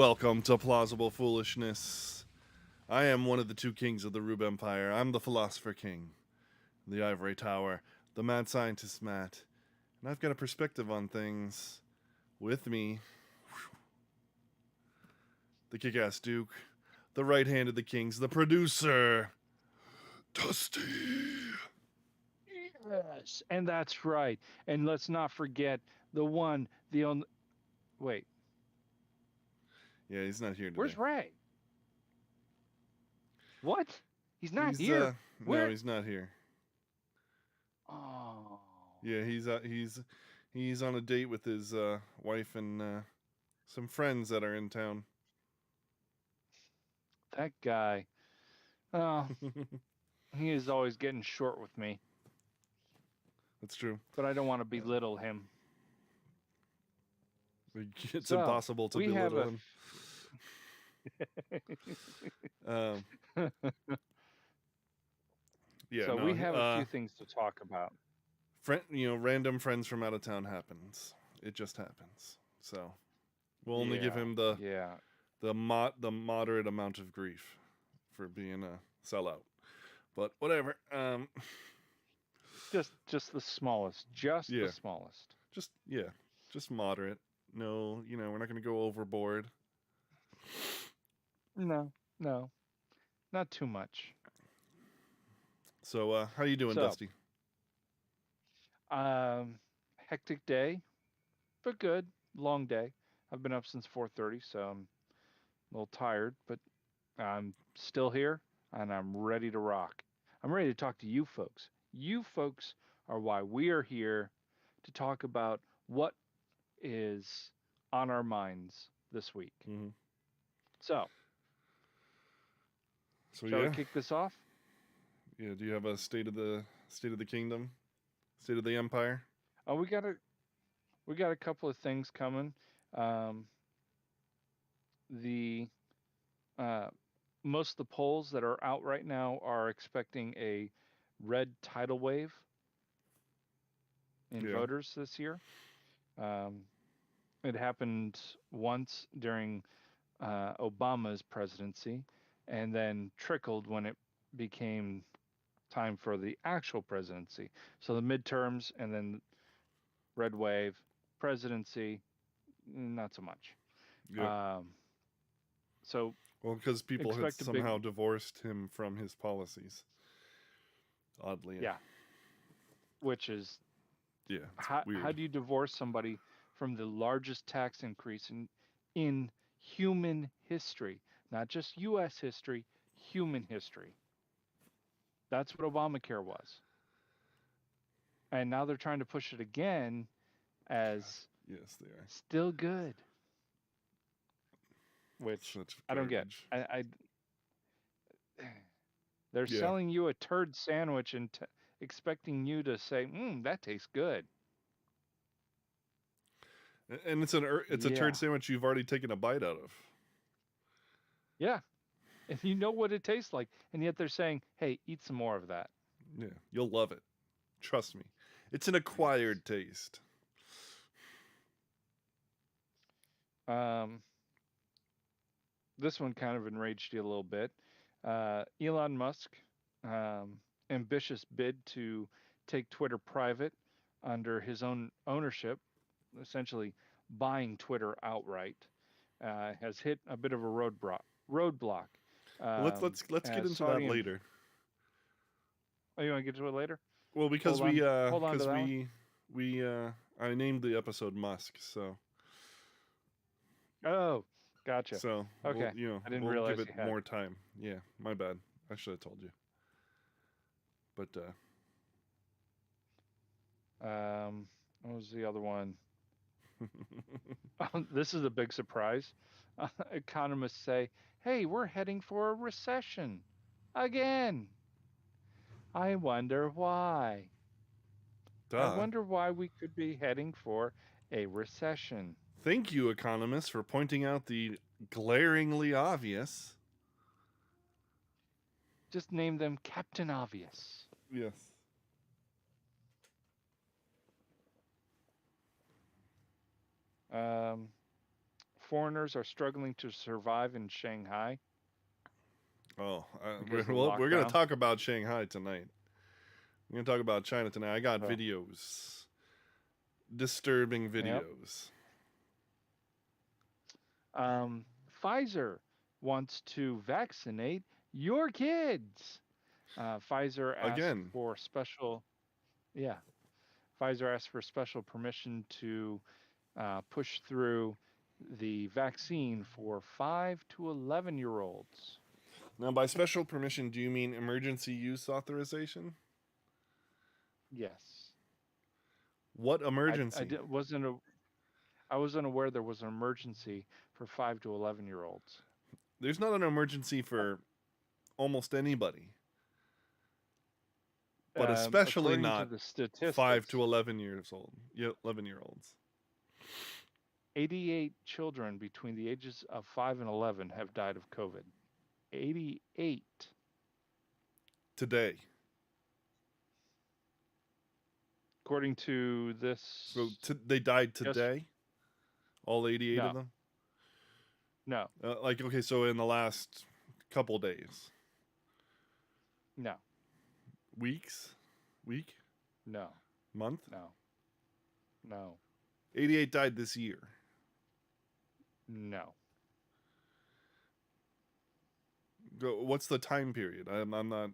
Welcome to Plausible Foolishness. I am one of the two kings of the Rube Empire. I'm the Philosopher King, the Ivory Tower, the Mad Scientist Matt, and I've got a perspective on things with me. The kick-ass Duke, the right hand of the kings, the producer, Dusty. Yes, and that's right. And let's not forget the one, the only. Wait, Yeah, he's not here today. where's Ray? What? He's not He's here. no, Where? he's not here. Oh, Yeah, he's on a date with his wife and some friends that are in town. that guy. Oh, he is always getting short with me, That's true. but I don't want to belittle him. It's So impossible to we have belittle a. him. Um, yeah, So we no. have a few things to talk about. Random friends from out of town happens. It just happens. So we'll only give Yeah, him the yeah. the moderate amount of grief for being a sellout. But whatever. Just the smallest. Just the Yeah, smallest. just moderate. No, we're not going to go overboard. No, no, not too much. So how you doing, So, Dusty? um, hectic day, but good. Long day. I've been up since 4:30, so I'm a little tired, but I'm still here and I'm ready to rock. I'm ready to talk to you folks. You folks are why we are here to talk about what is on our minds this week. Mm-hmm. So, So shall we yeah, kick this off? yeah. Do you have a state of the kingdom, state of the empire? Oh, we got a couple of things coming. Um, the uh, most of the polls that are out right now are expecting a red tidal wave in Yeah. voters this year. Um, it happened once during Obama's presidency, and then trickled when it became time for the actual presidency. So the midterms, and then red wave, presidency, not so much. Yeah. Um, so Well, because people had expect a big, somehow divorced him from his policies. Oddly. yeah, which is Yeah, it's how weird. do you divorce somebody from the largest tax increase in human history, not just U.S. history, human history? That's what Obamacare was, and now they're trying to push it again as Yes, they are. still good, which Such I don't get. garbage. They're Yeah. selling you a turd sandwich and expecting you to say, that tastes good." And it's a turd Yeah, sandwich you've already taken a bite out of. yeah, and you know what it tastes like, and yet they're saying, "Hey, eat some more of that." Yeah, you'll love it. Trust me. It's an acquired taste. Um, this one kind of enraged you a little bit. Elon Musk, ambitious bid to take Twitter private under his own ownership, essentially buying Twitter outright, has hit a bit of a roadblock. Well, let's get As into that Saudi, later. oh, you want to get to it later? Well, Hold on to that one. we I named the episode Musk, Oh, gotcha. we'll Okay, I didn't we'll give realize it you had. more time. Yeah, my bad. I should have told you. But What was the other one? This is a big surprise. Economists say, "Hey, we're heading for a recession again." I wonder why. I duh. wonder why we could be heading for a recession. Thank you, economists, for pointing out the glaringly obvious. Just name them Captain Obvious. Yes. Um, foreigners are struggling to survive in Shanghai Oh, because of the we're gonna lockdown. talk about Shanghai tonight. We're gonna talk about China tonight. I got Oh, videos, disturbing yep. videos. Pfizer wants to vaccinate your kids. Pfizer asked Again, for special, yeah, Pfizer asked for special permission to push through the vaccine for 5 to 11-year-olds. now by special permission, do you mean emergency use authorization? Yes. What I, I emergency? di- wasn't a, I wasn't aware there was an emergency for 5 to 11-year-olds. There's not an emergency for almost anybody, but especially According to not the 5 statistics, to 11 years old. Yeah, 11-year-olds 88 children between the ages of 5 and 11 have died of COVID. 88. today. According to So this, they died yes, today. All 88 of no, them. no, Like okay, so in the last couple days, no, weeks, week, no, month. no, no, 88 died this year. no. What's the time period? I'm not.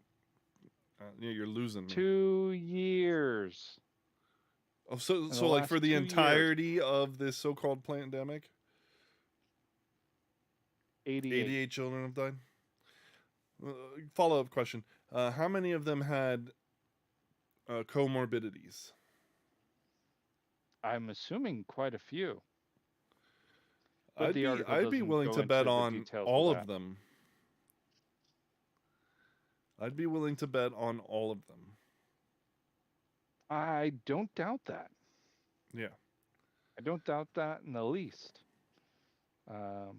You're losing me. 2 years. Oh, so In the so like for last the 2 years, entirety of this so-called pandemic, 88. 88 children have died. Follow-up question: how many of them had comorbidities? I'm assuming quite a few, but the article I'd be doesn't willing go to bet into the on details of all of that. them. I'd be willing to bet on all of them. I don't doubt that. Yeah. I don't doubt that in the least. Um,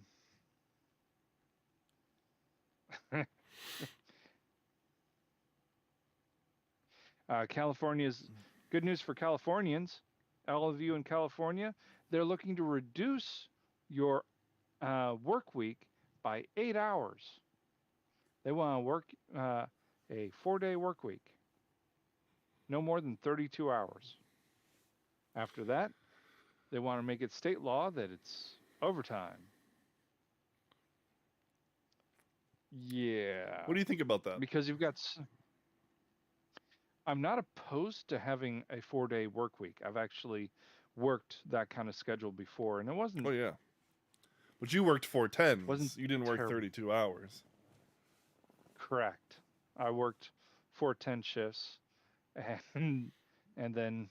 California's good news for Californians. All of you in California, they're looking to reduce your work week by 8 hours. They want to work a 4-day work week, no more than 32 hours. After that, they want to make it state law that it's overtime. Yeah, What do you think about that? because I'm not opposed to having a 4-day work week. I've actually worked that kind of schedule before, and it Oh wasn't yeah. But you worked four wasn't tens. You didn't work terrible. 32 hours. Correct. I worked 410 shifts, and then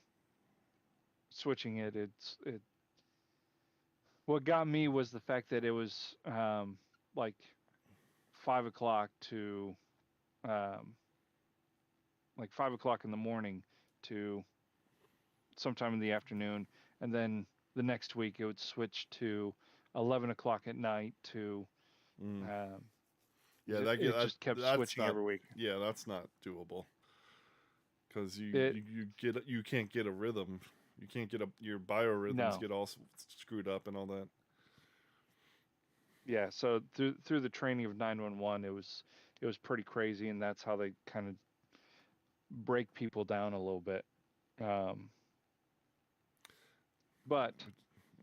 switching it. What got me was the fact that it was like 5 o'clock to um, like 5 o'clock in the morning to sometime in the afternoon, and then the next week it would switch to 11 o'clock at night to Mm. um, Yeah, it just kept that's switching not. every week. Yeah, that's not doable. Because It you can't get a rhythm. You can't get your biorhythms No, get all screwed up and all that. yeah. So through the training of 911, it was pretty crazy, and that's how they kind of break people down a little bit. Um, but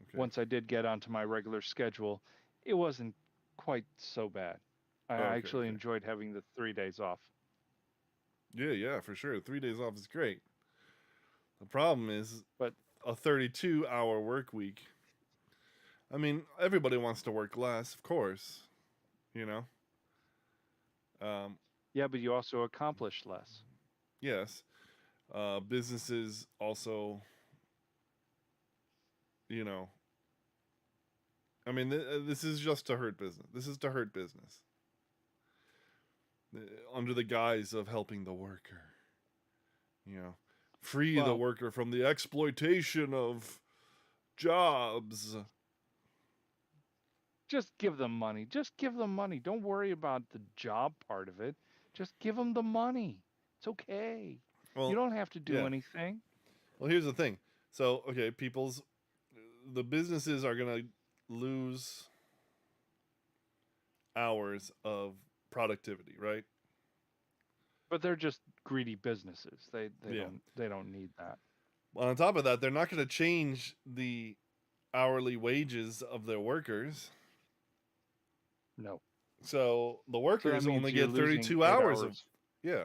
Okay. once I did get onto my regular schedule, it wasn't quite so bad. I Okay. actually Okay. enjoyed having the 3 days off. Yeah. Yeah. For sure. 3 days off is great. The problem is But a 32-hour work week. I mean, everybody wants to work less, of course. You know. Um, yeah, but you also accomplish less. yes. Businesses also. You know. I mean, this is just to hurt business. This is to hurt business. Under the guise of helping the worker. You know, free the Well, worker from the exploitation of jobs. just give them money. Just give them money. Don't worry about the job part of it. Just give them the money. It's okay. You Well, don't have to do yeah. anything. Well, here's the thing. So, okay, the businesses are gonna lose hours of productivity, right? But they're just greedy businesses. Yeah. They don't need that. Well, on top of that, they're not going to change the hourly wages of their workers. No. So the So that workers means only you're get losing 32 eight hours of, hours. yeah.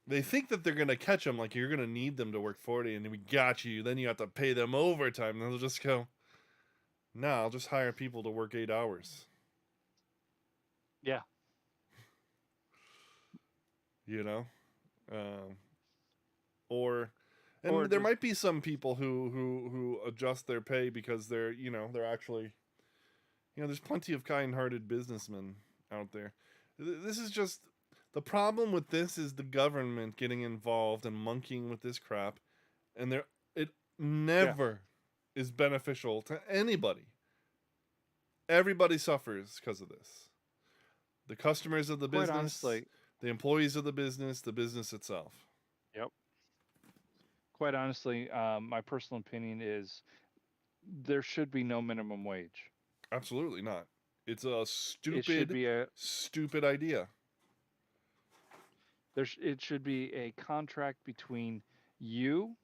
They think that they're going to catch them, like you're going to need them to work 40 and we got you. Then you have to pay them overtime. And they'll just go, no, I'll just hire people to work 8 hours. Yeah. You know? Um, or Or and there just might be some people who adjust their pay because they're actually, there's plenty of kind-hearted businessmen out there. This is just the problem with this is the government getting involved and monkeying with this crap, and it yeah. never is beneficial to anybody. Everybody suffers because of this. The customers of the Quite business, honestly, the employees of the business itself. yep. Quite honestly, my personal opinion is there should be no minimum wage. Absolutely not. It's a It should stupid, be a stupid idea. it should be a contract between you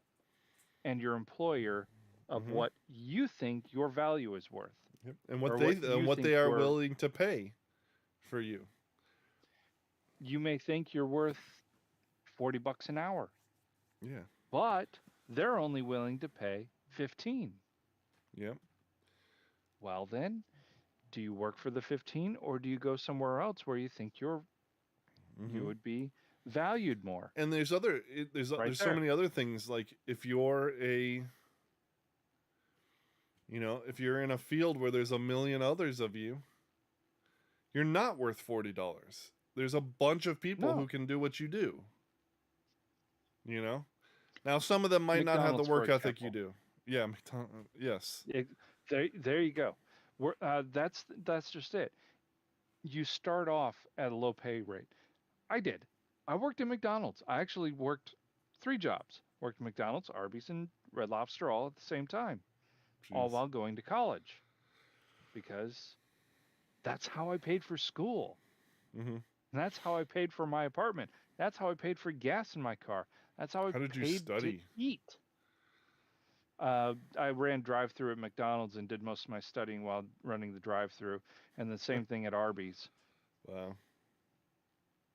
and your employer of Mm-hmm. what you think your value is worth, Yep. And or what you what think they are willing to pay for you. you may think you're worth $40 an hour, Yeah. but they're only willing to pay 15. Yep. Well, then, do you work for the 15 or do you go somewhere else where you think you Mm-hmm. would be valued more? And Right there's so there. many other things, like if you're if you're in a field where there's a million others of you, you're not worth $40. There's a bunch of people who No. can do what you do. You know. Now some of them might not have the McDonald's, for work ethic you example. do. Yeah, yes. It, there you go. That's just it. You start off at a low pay rate. I did. I worked at McDonald's. I actually worked 3 jobs. Worked at McDonald's, Arby's, and Red Lobster all at the same time, all Jeez. while going to college, because that's how I paid for school. Mm-hmm. And that's how I paid for my apartment. That's how I paid for gas in my car. That's how I How did you paid to study? eat. I ran drive-through at McDonald's and did most of my studying while running the drive-through, and the same thing at Arby's. Wow.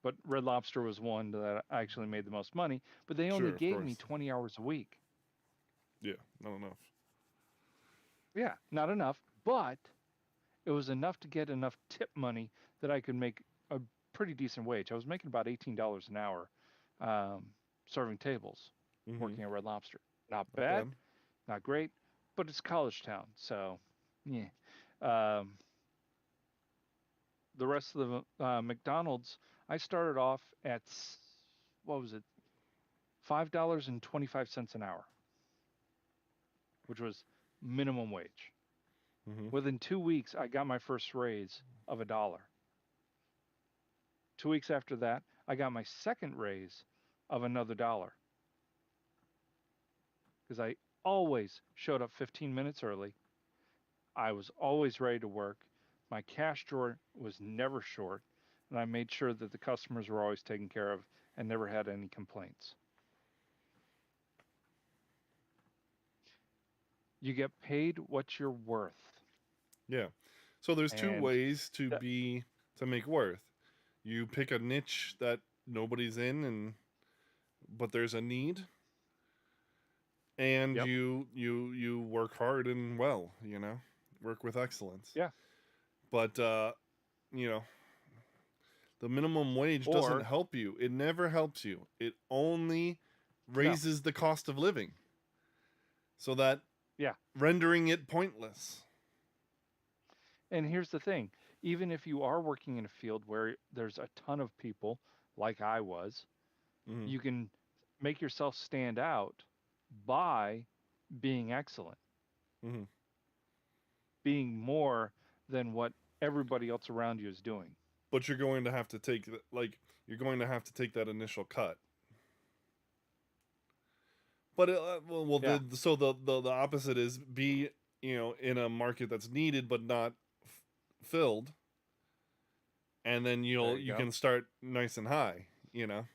But Red Lobster was one that I actually made the most money, but they only Sure, of gave me course. 20 hours a week. Yeah, not enough. Yeah, not enough, but it was enough to get enough tip money that I could make a pretty decent wage. I was making about $18 an hour, um, serving tables, Mm-hmm. working at Red Lobster. Not Not bad, bad. not great, but it's college town, so yeah. Um, the rest of the McDonald's, I started off at what was it, $5.25 an hour, which was minimum wage. Mm-hmm. Within 2 weeks, I got my first raise of $1. 2 weeks after that, I got my second raise of another dollar, because I always showed up 15 minutes early. I was always ready to work. My cash drawer was never short, and I made sure that the customers were always taken care of and never had any complaints. You get paid what you're worth. Yeah. So there's two And ways that, to make worth. You pick a niche that nobody's in but there's a need, and yep, you work hard and well, work with excellence. yeah. But you know, the minimum wage doesn't Or, help you. It never helps you. It only no, raises the cost of living, so that yeah. rendering it pointless. And here's the thing, even if you are working in a field where there's a ton of people, like I was, Mm-hmm. you can make yourself stand out by being excellent, Mm-hmm. being more than what everybody else around you is doing. But you're going to have to take you're going to have to take that initial cut. But Yeah. so the opposite is be in a market that's needed but not filled, and then There you you go. can start nice and high, you know.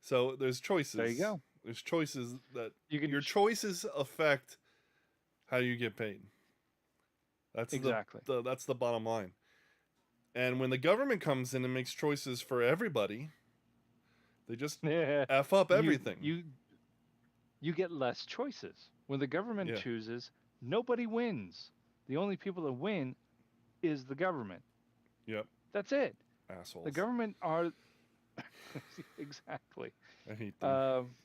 So there's There you choices. go. There's choices that You can your choices affect how you get paid. That's exactly. that's the bottom line. And when the government comes in and makes choices for everybody, they just Yeah. f up You everything. you you get less choices. When the government Yeah. chooses, nobody wins. The only people that win is the government. Yep. That's it. The Assholes. government are exactly. I hate them Um,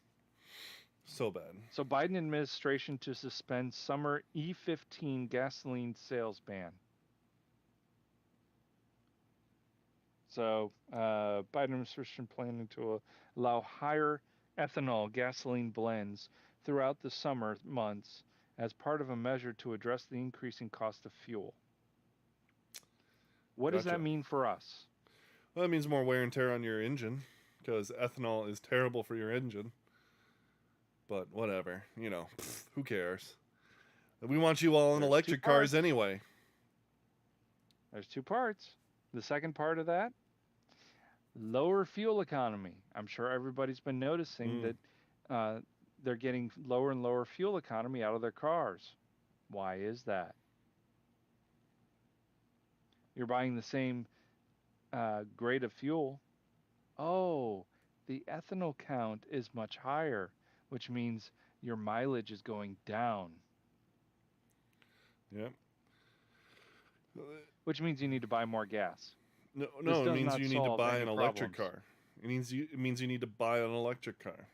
so bad. so Biden administration to suspend summer E15 gasoline sales ban. So Biden administration planning to allow higher ethanol gasoline blends throughout the summer months as part of a measure to address the increasing cost of fuel. What does that Gotcha. mean for us? Well, that means more wear and tear on your engine because ethanol is terrible for your engine. But whatever, who cares? We want you all in There's two electric cars parts. anyway. There's two parts. The second part of that, lower fuel economy. I'm sure everybody's been noticing Mm, that uh, they're getting lower and lower fuel economy out of their cars. Why is that? You're buying the same grade of fuel. Oh, the ethanol count is much higher, which means your mileage is going down, yep. which means you need to buy more gas. No, This no, it does means not you need to solve buy any an electric problems. car. It means you need to buy an electric car,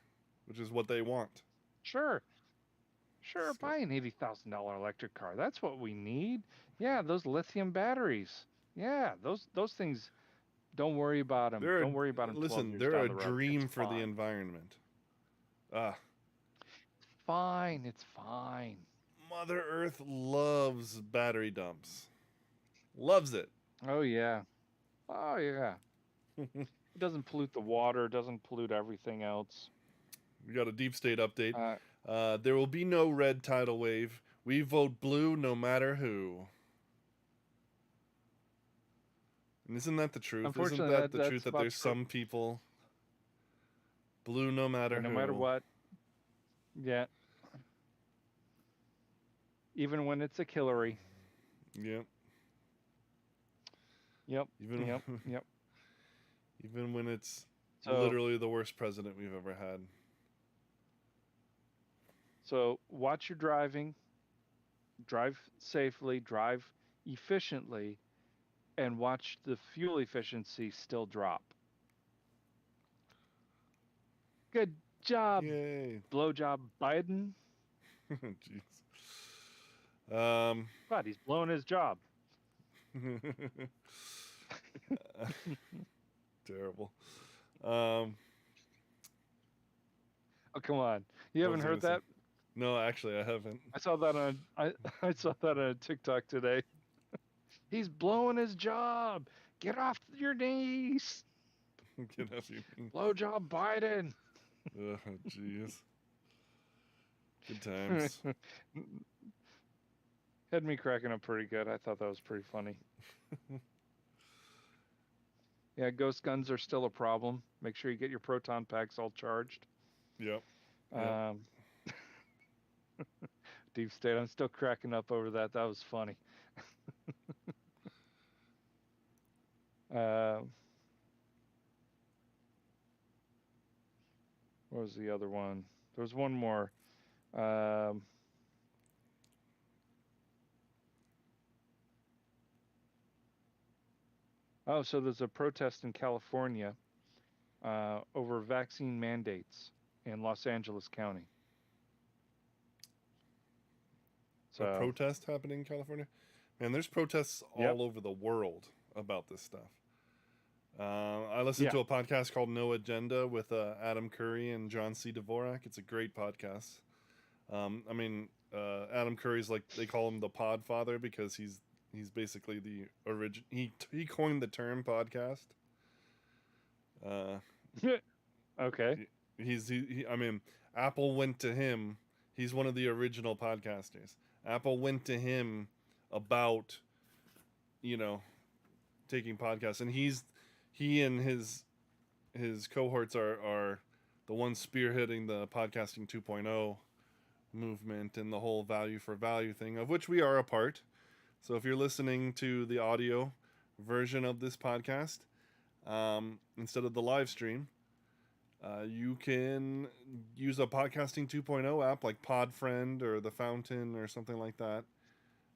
which is what they want. Sure, sure, So buy an $80,000 electric car. That's what we need. Yeah, those lithium batteries. Yeah, those things. Don't worry about them. they're a, Don't worry about them 12 listen, years they're down a the road. It's dream for the fine. environment. Ah, It's fine. It's fine. Mother Earth loves battery dumps. Loves it. Oh yeah. Oh yeah. It doesn't pollute the water. It doesn't pollute everything else. We got a deep state update. Uh, There will be no red tidal wave. We vote blue no matter who. And isn't that the truth? Isn't unfortunately, that the truth that's that about there's true. some people blue no Yeah, matter no matter who? what. Yeah, even when it's a Hillary. Yep. Yep. Even Yep. Yep. even when it's So literally the worst president we've ever had. so watch your driving. Drive safely. Drive efficiently, and watch the fuel efficiency still drop. Good job, Yay. blowjob Biden. Jeez. Um But he's blowing his job. Terrible. Um Oh come on, you what haven't was I gonna heard say? that? No, actually I haven't. I saw that on I saw that on TikTok today. He's blowing his job. Get off your knees. Get off your knee. Blowjob Biden. Oh, jeez. Good times. Had me cracking up pretty good. I thought that was pretty funny. Yeah, ghost guns are still a problem. Make sure you get your proton packs all charged. Yep. Yep. Um, Deep State, I'm still cracking up over that. That was funny. Uh, what was the other one? There was one more. Um, oh, so there's a protest in California over vaccine mandates in Los Angeles County. A So, protest happening in California? Man, there's protests yep, all over the world about this stuff. I listened yeah, to a podcast called No Agenda with Adam Curry and John C. Dvorak. It's a great podcast. Adam Curry's like they call him the Podfather because he's basically the origin. He coined the term podcast. Uh, okay, I mean, Apple went to him. He's one of the original podcasters. Apple went to him about, you know, taking podcasts, and he and his cohorts are the ones spearheading the podcasting 2.0 movement and the whole value for value thing, of which we are a part. So if you're listening to the audio version of this podcast instead of the live stream, you can use a podcasting 2.0 app like Podfriend or the Fountain or something like that.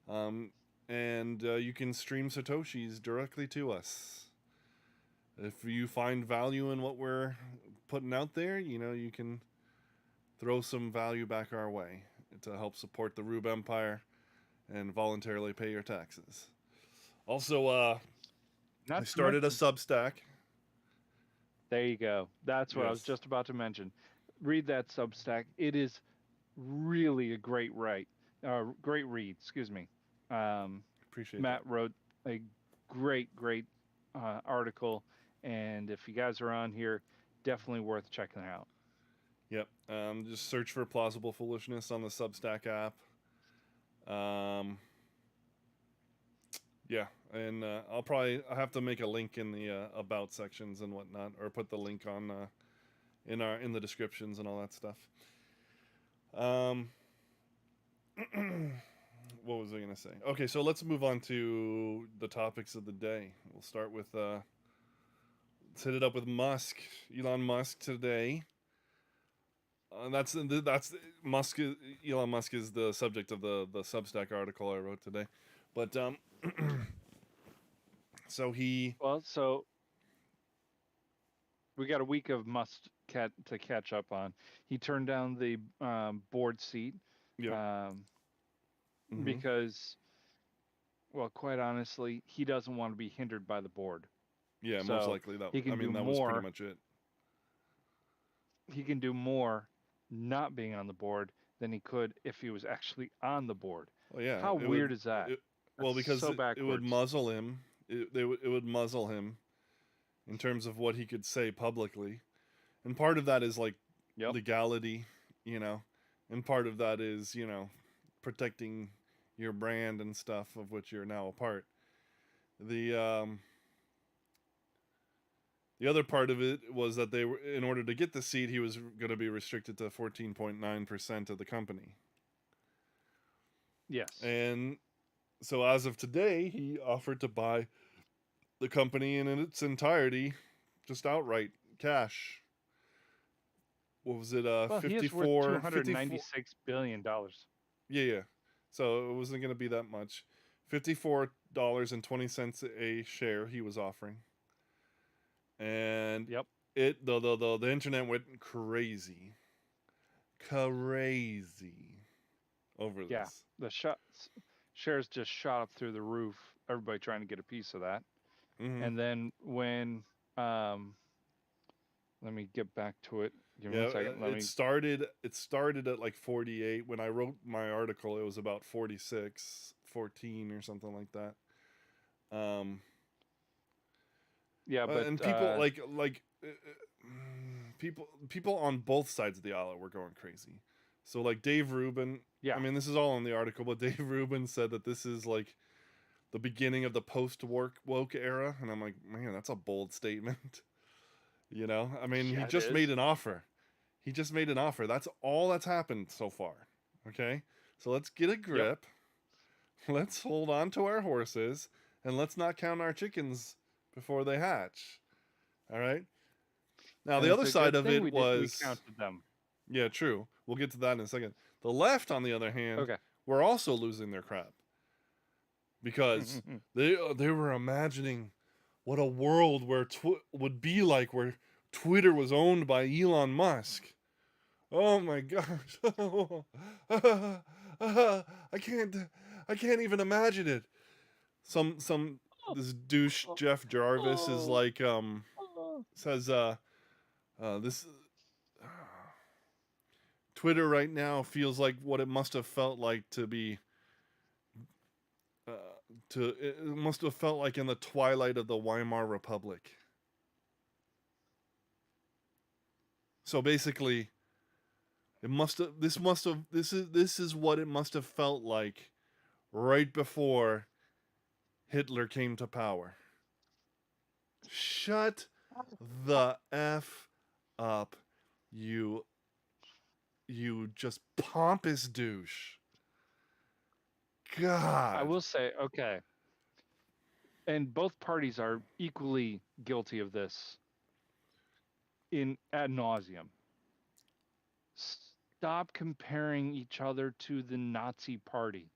And you can stream Satoshis directly to us. If you find value in what we're putting out there, you can throw some value back our way to help support the Rube Empire and voluntarily pay your taxes. Also, I started a Substack. There you go. That's what I was Yes. just about to mention. Read that Substack. It is really a great great read. Excuse me. Appreciate Matt that. wrote a great article, and if you guys are on here, definitely worth checking out. Yep. Just search for Plausible Foolishness on the Substack app. Yeah, and I'll have to make a link in the about sections and whatnot, or put the link on in the descriptions and all that stuff. What was I gonna say? Okay, so let's move on to the topics of the day. We'll start with let's hit it up with Musk, Elon Musk today. That's Musk. Elon Musk is the subject of the Substack article I wrote today, but so we got a week of to catch up on. He turned down the board seat yeah. Because, well, quite honestly, he doesn't want to be hindered by the board. Yeah, most So likely that. he can do that was pretty more. much it. He can do more not being on the board than he could if he was actually on the board. Well, yeah. How weird is that? Well, because so it would muzzle him. It would muzzle him in terms of what he could say publicly, and part of that is like legality, and part of that is protecting your brand and stuff, of which you're now a part. The other part of it was that they were, in order to get the seat, he was going to be restricted to 14.9% of the company. Yes. And so as of today, he offered to buy the company in its entirety, just outright cash. What was it? Well, 54, he is worth $296 billion. Yeah. So it wasn't going to be that much. $54.20 a share he was offering. And the internet went crazy over this. Yeah, the shares just shot up through the roof. Everybody trying to get a piece of that. Mm-hmm. And then when let me get back to it. Give me 1 second. It started at like 48. When I wrote my article, it was about 46, 14 or something like that. Yeah, but and people people on both sides of the aisle were going crazy. So like Dave Rubin, I mean, this is all in the article, but Dave Rubin said that this is like the beginning of the post-woke era, and I'm like, man, that's a bold statement. I mean, he just made an offer. That's all that's happened so far. Okay, so let's get a grip. Let's hold on to our horses, and let's not count our chickens before they hatch. All right. Now the other side of it was we counted them. Yeah, true. We'll get to that in a second. The left, on the other hand, were also losing their crap because they were imagining what a world where would be like where Twitter was owned by Elon Musk. Oh my gosh. I can't even imagine it. This douche Jeff Jarvis is like says this Twitter right now feels like what it must have felt like to be it must have felt like in the twilight of the Weimar Republic. So basically, It must have. This is what it must have felt like right before Hitler came to power. Shut the f up, you just pompous douche. I God. will say, okay, and both parties are equally guilty of this in ad nauseum. Stop comparing each other to the Nazi party.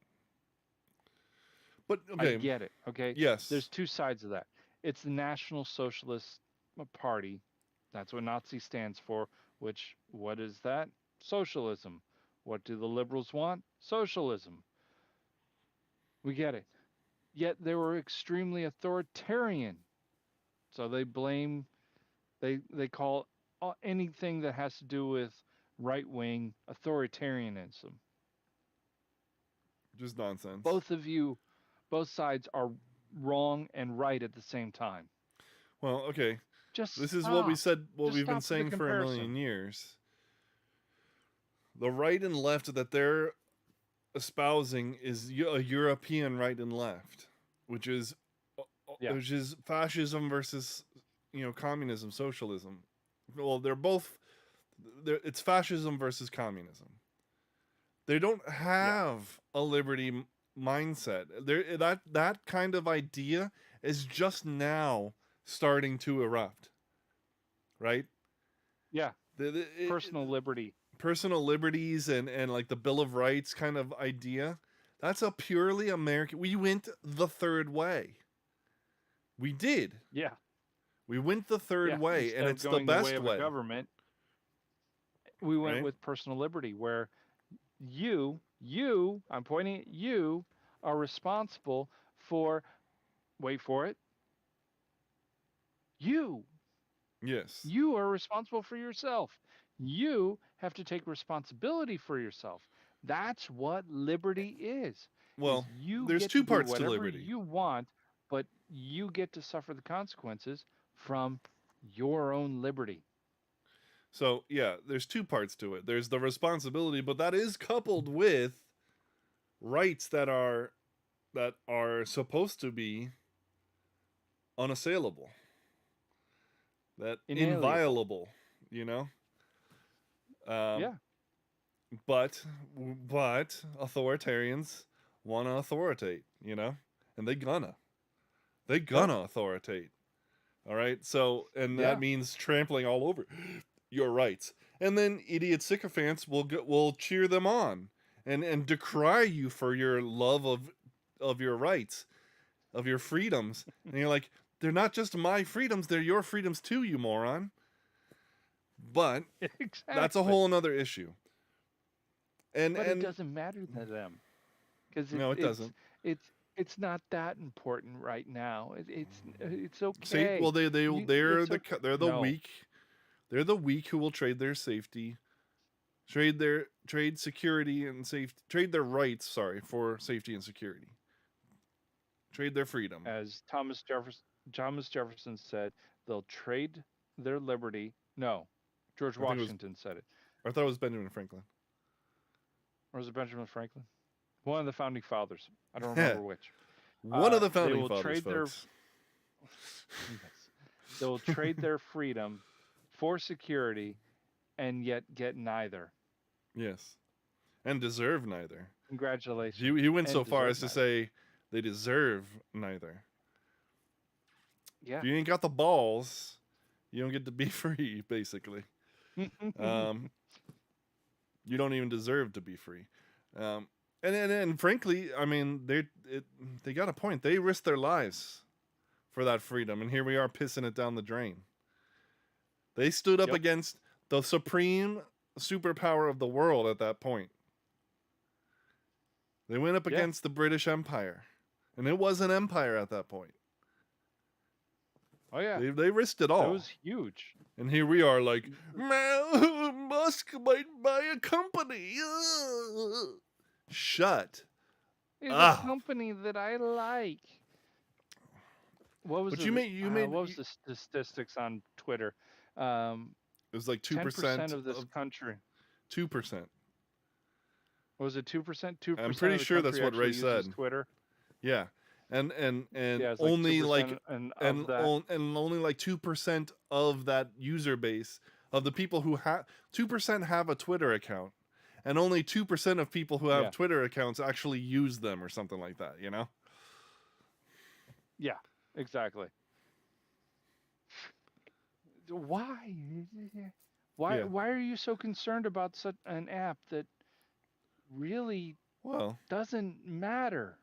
But I okay, get it. Okay. yes. There's two sides of that. It's the National Socialist Party. That's what Nazi stands for, which, what is that? Socialism. What do the liberals want? Socialism. We get it. Yet they were extremely authoritarian. So they call anything that has to do with right wing authoritarianism. Just nonsense. Both of you, both sides are wrong and right at the same time. Well, okay. Just This is what we stop. said, what Just we've been stop with the saying for a comparison. million years. The right and left that they're espousing is a European right and left, which is Yeah. fascism versus communism, socialism. Well, they're both. It's fascism versus communism. They don't Yeah. have a liberty mindset. That kind of idea is just now starting to erupt, right? Yeah. The, Personal liberty. personal liberties and like the Bill of Rights kind of idea. That's a purely American. We went the third way. We did. Yeah. We went the third Yeah. way, and Instead of it's the going the way best of a way, government, we went right? with personal liberty, where I'm pointing at you, are responsible for, wait for it, you. Yes. You are responsible for yourself. You have to take responsibility for yourself. That's what liberty is Well, you there's get to two do parts to whatever liberty. you want, but you get to suffer the consequences from your own liberty. So yeah, there's two parts to it. There's the responsibility, but that is coupled with rights that are supposed to be unassailable, that Inalienable. inviolable, you know. Um, Yeah. but authoritarians want to authoritate, and they Yep. gonna authoritate. All right, so and that Yeah. means trampling all over your rights, and then idiot sycophants will cheer them on and decry you for your love of your rights, of your freedoms, and you're like, they're not just my freedoms, they're your freedoms too, you moron. But that's a Exactly. whole another issue. And But it and doesn't matter to them because no, it doesn't. it's not that important right now. It's Say, well, okay. they're It's okay. they're the No, weak. They're the weak who will trade their safety, trade security and safety, trade their rights, sorry, for safety and security. Trade their freedom. as Thomas Jefferson said, they'll trade their liberty. No, George I think it was Washington said it. I thought it was Benjamin Franklin. Or was it Benjamin Franklin? One of the founding fathers. I don't remember which. One of the They founding will fathers, trade their folks. yes, they will trade their freedom for security, and yet get neither. Yes, and deserve neither. Congratulations, He went so and far deserve as to neither. say they deserve neither. If Yeah. you ain't got the balls, you don't get to be free. Basically, um, you don't even deserve to be free. Um, and frankly, I mean, they got a point. They risked their lives for that freedom, and here we are pissing it down the drain. They stood up Yep. against the supreme superpower of the world at that point. They went up Yeah. against the British Empire, and it was an empire at that point. Oh yeah. They risked it It all, was huge. and here we are, like, Musk might buy a company. Shut It's a up. company that I like. What was But the what was the statistics on Twitter? it was like 10% of this of country. 2%. Was it 2%? 2% I'm of pretty the sure that's country what Ray actually uses said. Twitter. Yeah. And Yeah, it's like only 2%, and of that, and only like 2% of that user base of the people who have 2% have a Twitter account, and only 2% of people who have yeah, Twitter accounts actually use them or something like that, you know? yeah, exactly. Why? Why? Yeah. Why are you so concerned about such an app that really Well, doesn't matter?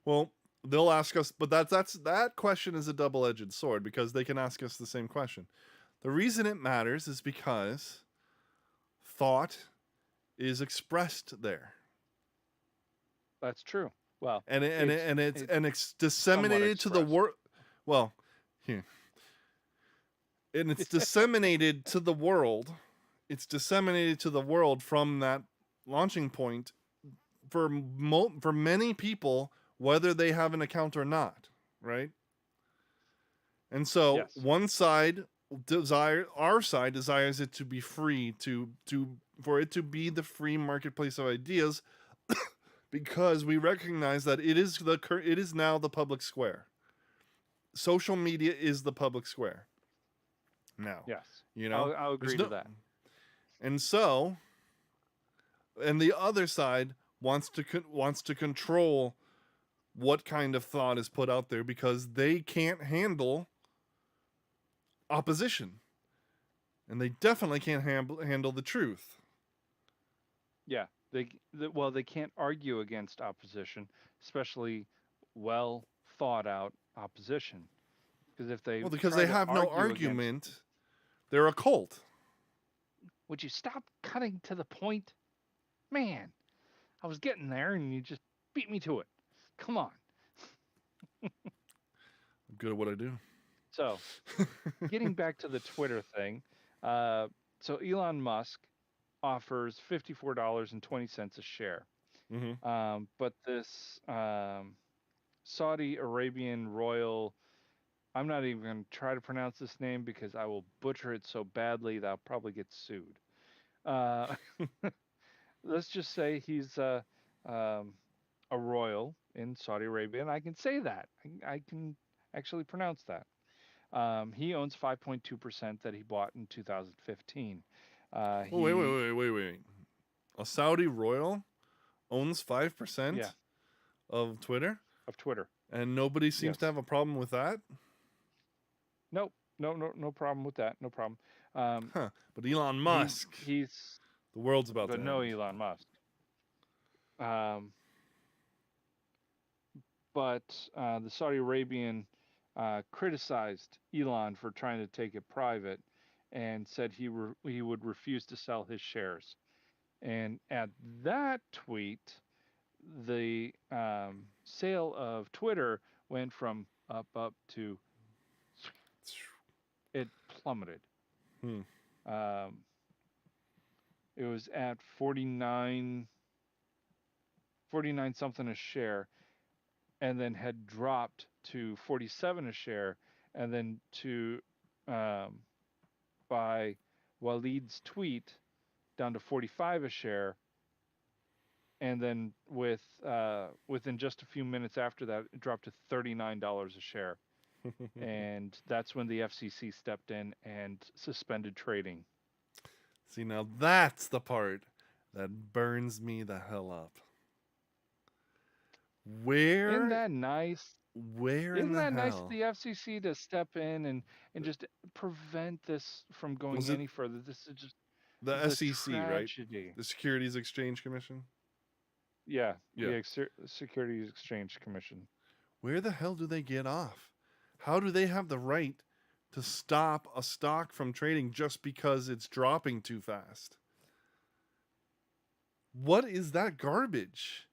well, they'll ask us, but that question is a double-edged sword because they can ask us the same question. The reason it matters is because thought is expressed there. That's true. Well, And it's it's somewhat disseminated to the expressed. world. Well, here. And it's disseminated to the world. It's disseminated to the world from that launching point for for many people, whether they have an account or not, right? And so Yes. one side our side desires it to be free, for it to be the free marketplace of ideas, because we recognize that it is now the public square. Social media is the public square now. Yes. You know, I'll there's agree no, to that. and so, and the other side wants to control what kind of thought is put out there because they can't handle opposition, and they definitely can't handle the truth. Yeah. Well, they can't argue against opposition, especially well thought out opposition. Because if they Well, because try they to have no argue against, argument, they're a cult. would you stop cutting to the point? Man, I was getting there and you just beat me to it. Come on. I'm good at what I do. So, getting back to the Twitter thing, so Elon Musk offers $54.20 a share. But this Saudi Arabian royal, I'm not even going to try to pronounce this name because I will butcher it so badly that I'll probably get sued. Uh, let's just say he's a royal in Saudi Arabia, and I can say that. I can actually pronounce that. He owns 5.2% that he bought in 2015. Oh, wait. A Saudi royal owns 5% Yeah, of Twitter, of Twitter. and nobody seems to Yes. have a problem with that. Nope. No problem with that. No problem. Um, Huh. But Elon Musk, he's the world's about to but no end. Elon Musk. Um, but the Saudi Arabian criticized Elon for trying to take it private, and said he would refuse to sell his shares. And at that tweet, the sale of Twitter went from up to it plummeted. Hmm. Um, it was at 49 something a share, and then had dropped to 47 a share, and then to um, by Waleed's tweet down to 45 a share, and then within just a few minutes after that, it dropped to $39 a share, and that's when the FCC stepped in and suspended trading. See, now that's the part that burns me the hell up. Isn't Where, that nice? where in Isn't the that nice of hell the FCC to step in and just prevent this from going was it? any further? This is just The the SEC, right? tragedy. The Securities Exchange Commission. Yeah, Yeah. the Securities Exchange Commission. Where the hell do they get off? How do they have the right to stop a stock from trading just because it's dropping too fast? What is that garbage?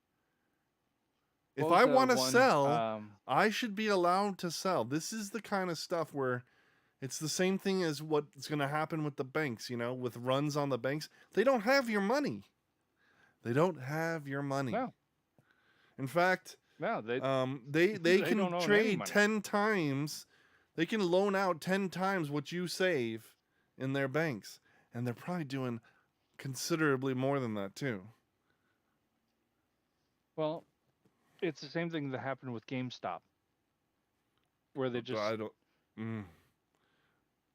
If What was I the want to one? sell, I should be allowed to sell. This is the kind of stuff where it's the same thing as what's going to happen with the banks, with runs on the banks. They don't have your money. They don't have your money. No, In fact, no, they they they can don't own any trade money. 10 times. They can loan out 10 times what you save in their banks, and they're probably doing considerably more than that too. Well, it's the same thing that happened with GameStop, where they But just I don't. Mm,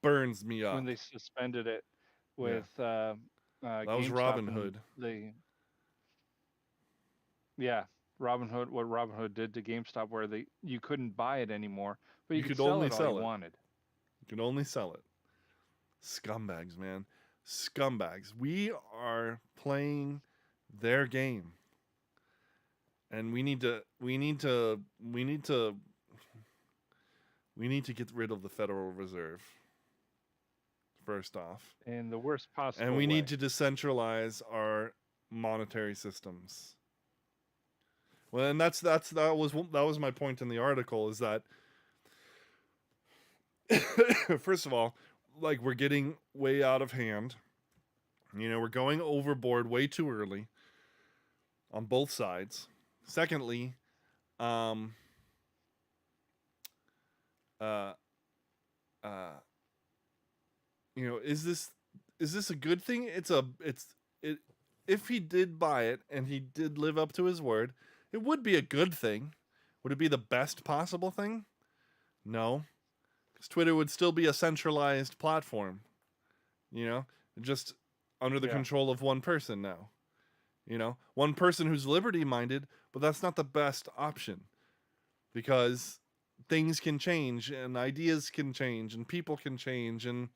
burns me when up. they suspended it Yeah, with that was GameStop Robin and Hood. yeah, Robinhood, what Robinhood did to GameStop, where you couldn't buy it anymore, but you You could could sell only it all you sell it. wanted. You could only sell it. Scumbags, man. Scumbags. We are playing their game. And we need to get rid of the Federal Reserve first off. In the worst And possible we need way. to decentralize our monetary systems. Well, and that was my point in the article, is that first of all, like, we're getting way out of hand. You know, we're going overboard way too early on both sides. Secondly, um, uh, uh, you know, is this a good thing? It if he did buy it and he did live up to his word, it would be a good thing. Would it be the best possible thing? No, because Twitter would still be a centralized platform. You know, just under the Yeah. control of one person now. You know, one person who's liberty minded, but that's not the best option, because things can change and ideas can change and people can change and,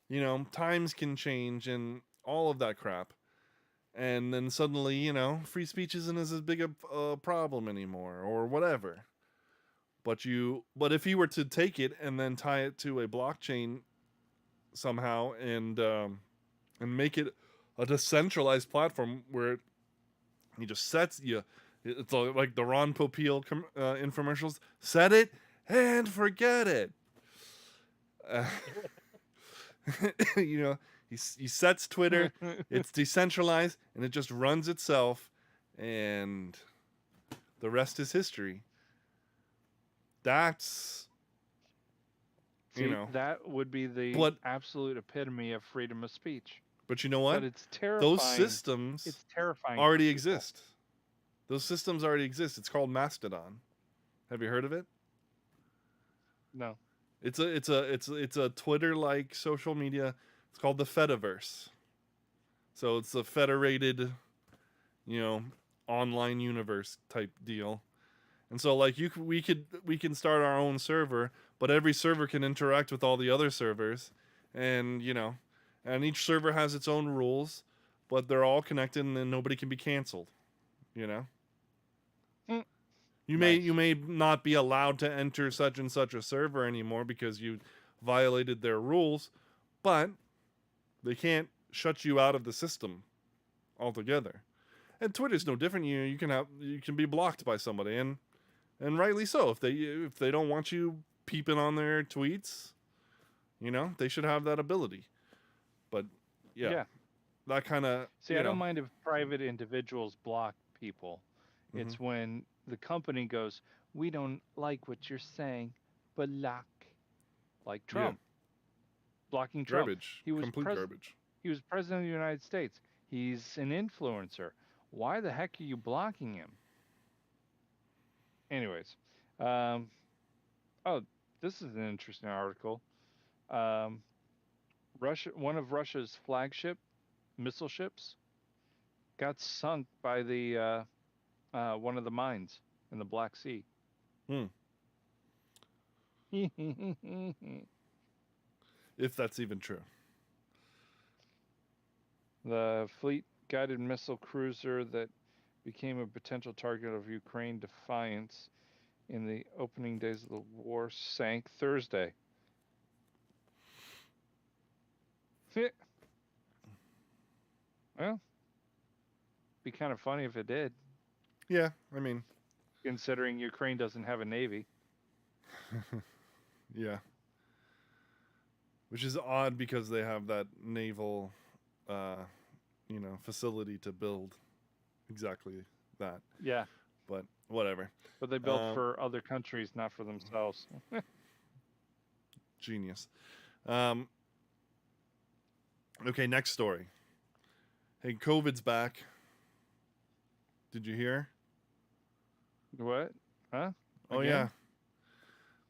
you know, times can change and all of that crap. And then suddenly, you know, free speech isn't as big a problem anymore or whatever. But if you were to take it and then tie it to a blockchain somehow, and make it a decentralized platform where he just sets you, it's like the Ron Popeil infomercials, set it and forget it. Uh, you know, he sets Twitter, it's decentralized, and it just runs itself, and the rest is history. That's, you See, know, that would be the but absolute epitome of freedom of speech. but you know what? But it's Those terrifying. systems It's terrifying for already people. exist. Those systems already exist. It's called Mastodon. Have you heard of it? No. It's a Twitter like social media. It's called the Fediverse. So it's a federated, you know, online universe type deal. And so, like, we can start our own server, but every server can interact with all the other servers, and, you know, and each server has its own rules, but they're all connected, and then nobody can be canceled. You know, Mm, you nice. may not be allowed to enter such and such a server anymore because you violated their rules, but they can't shut you out of the system altogether. And Twitter's no different. You can be blocked by somebody, and rightly so. If they don't want you peeping on their tweets, you know, they should have that ability. But yeah, Yeah. that kind of, See, you I don't know. mind if private individuals block people. Hmm. It's when the company goes, "We don't like what you're saying, block." Like Yeah, Trump, blocking Trump. garbage, He was complete garbage. he was president of the United States. He's an influencer. Why the heck are you blocking him? Anyways, um, oh, this is an interesting article. Um, one of Russia's flagship missile ships got sunk by the one of the mines in the Black Sea. Hmm. If that's even true. The fleet guided missile cruiser that became a potential target of Ukraine defiance in the opening days of the war sank Thursday. Well, be kind of funny if it did, Yeah, I mean, considering Ukraine doesn't have a navy. yeah, which is odd because they have that naval, uh, you know, facility to build exactly that. Yeah, But whatever. but they built Um, for other countries, not for themselves. Genius. Um, okay, next story. Hey, COVID's back. Did you hear? What? Huh? Oh Again?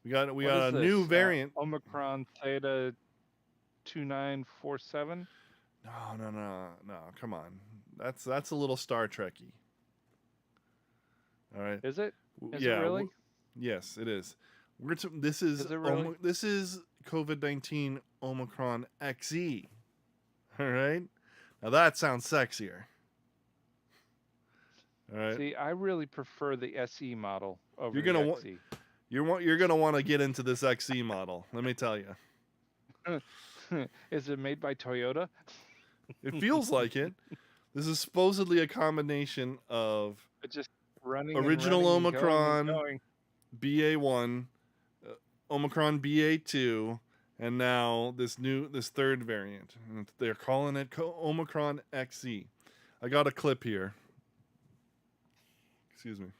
yeah, we What is got a new this? variant. Omicron Theta 2947? No. Come on, that's a little Star Trekky. All right. Is it? Is it Yeah. really? Yes, it is. This Is it really? this is COVID-19 Omicron XE. All right. Now that sounds sexier. All right. See, I really prefer the SE model over You're the gonna XE. you're gonna want to get into this XE model. Let me tell you. Is it made by Toyota? It feels like it. This is supposedly a combination of It's just running original and running Omicron, and going. BA1, Omicron BA2, and now this third variant. And they're calling it Omicron XE. I got a clip here. Excuse me.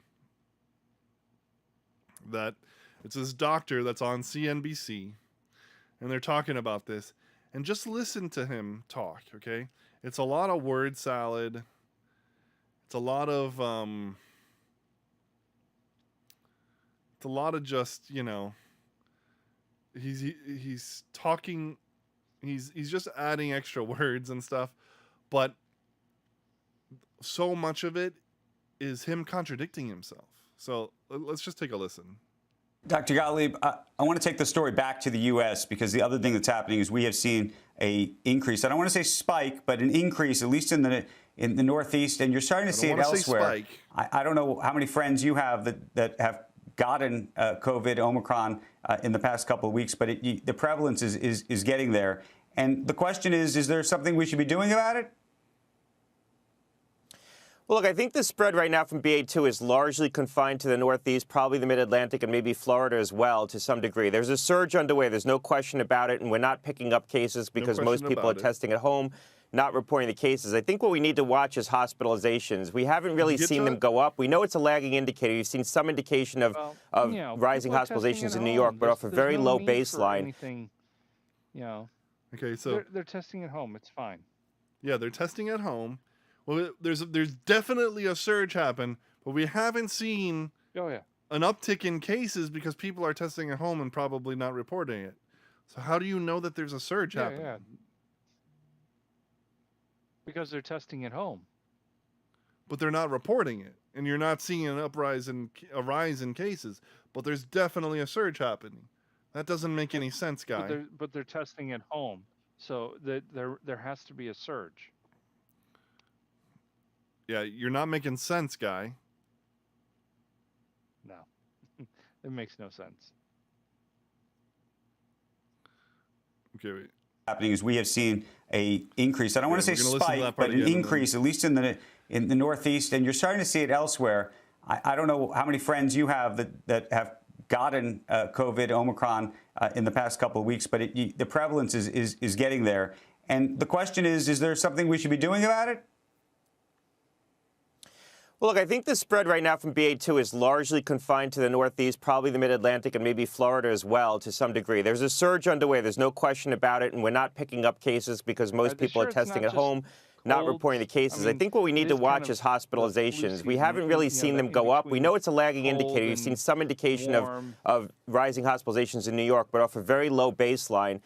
That it's this doctor that's on CNBC, and they're talking about this. And just listen to him talk, okay? It's a lot of word salad. It's a lot of just, he's talking, he's just adding extra words and stuff, but so much of it is him contradicting himself. So let's just take a listen. Dr. Gottlieb, I want to take the story back to the U.S. because the other thing that's happening is we have seen a increase. I don't want to say spike, but an increase, at least in the Northeast, and you're starting to see it elsewhere. I don't know how many friends you have that have gotten COVID, Omicron, in the past couple of weeks, but the prevalence is getting there. And the question is there something we should be doing about it? Well, look, I think the spread right now from BA2 is largely confined to the Northeast, probably the Mid-Atlantic, and maybe Florida as well to some degree. There's a surge underway. There's no question about it, and we're not picking up cases because most people are testing at home, not reporting the cases. I think what we need to watch is hospitalizations. We haven't really seen them go up. We know it's a lagging indicator. You've seen some indication of rising hospitalizations in New York, but off a very low baseline. Okay, so they're testing at home. It's fine. Yeah, they're testing at home. Well, there's definitely a surge happen, but we haven't seen an uptick in cases because people are testing at home and probably not reporting it. So how do you know that there's a surge happening? Yeah. Because they're testing at home. But they're not reporting it, and you're not seeing a rise in cases. But there's definitely a surge happening. That doesn't make any sense, guy. But they're testing at home, so there has to be a surge. Yeah, you're not making sense, guy. No, it makes no sense. Okay, wait. Happening is we have seen a increase. I don't want to say spike, but an increase, at least in the Northeast, and you're starting to see it elsewhere. I don't know how many friends you have that have gotten COVID, Omicron, in the past couple of weeks, but the prevalence is getting there. And the question is there something we should be doing about it? Well, look, I think the spread right now from BA2 is largely confined to the Northeast, probably the Mid-Atlantic, and maybe Florida as well to some degree. There's a surge underway. There's no question about it, and we're not picking up cases because most people are testing at home, not reporting the cases. I think what we need to watch is hospitalizations. We haven't really seen them go up. We know it's a lagging indicator. You've seen some indication of rising hospitalizations in New York, but off a very low baseline.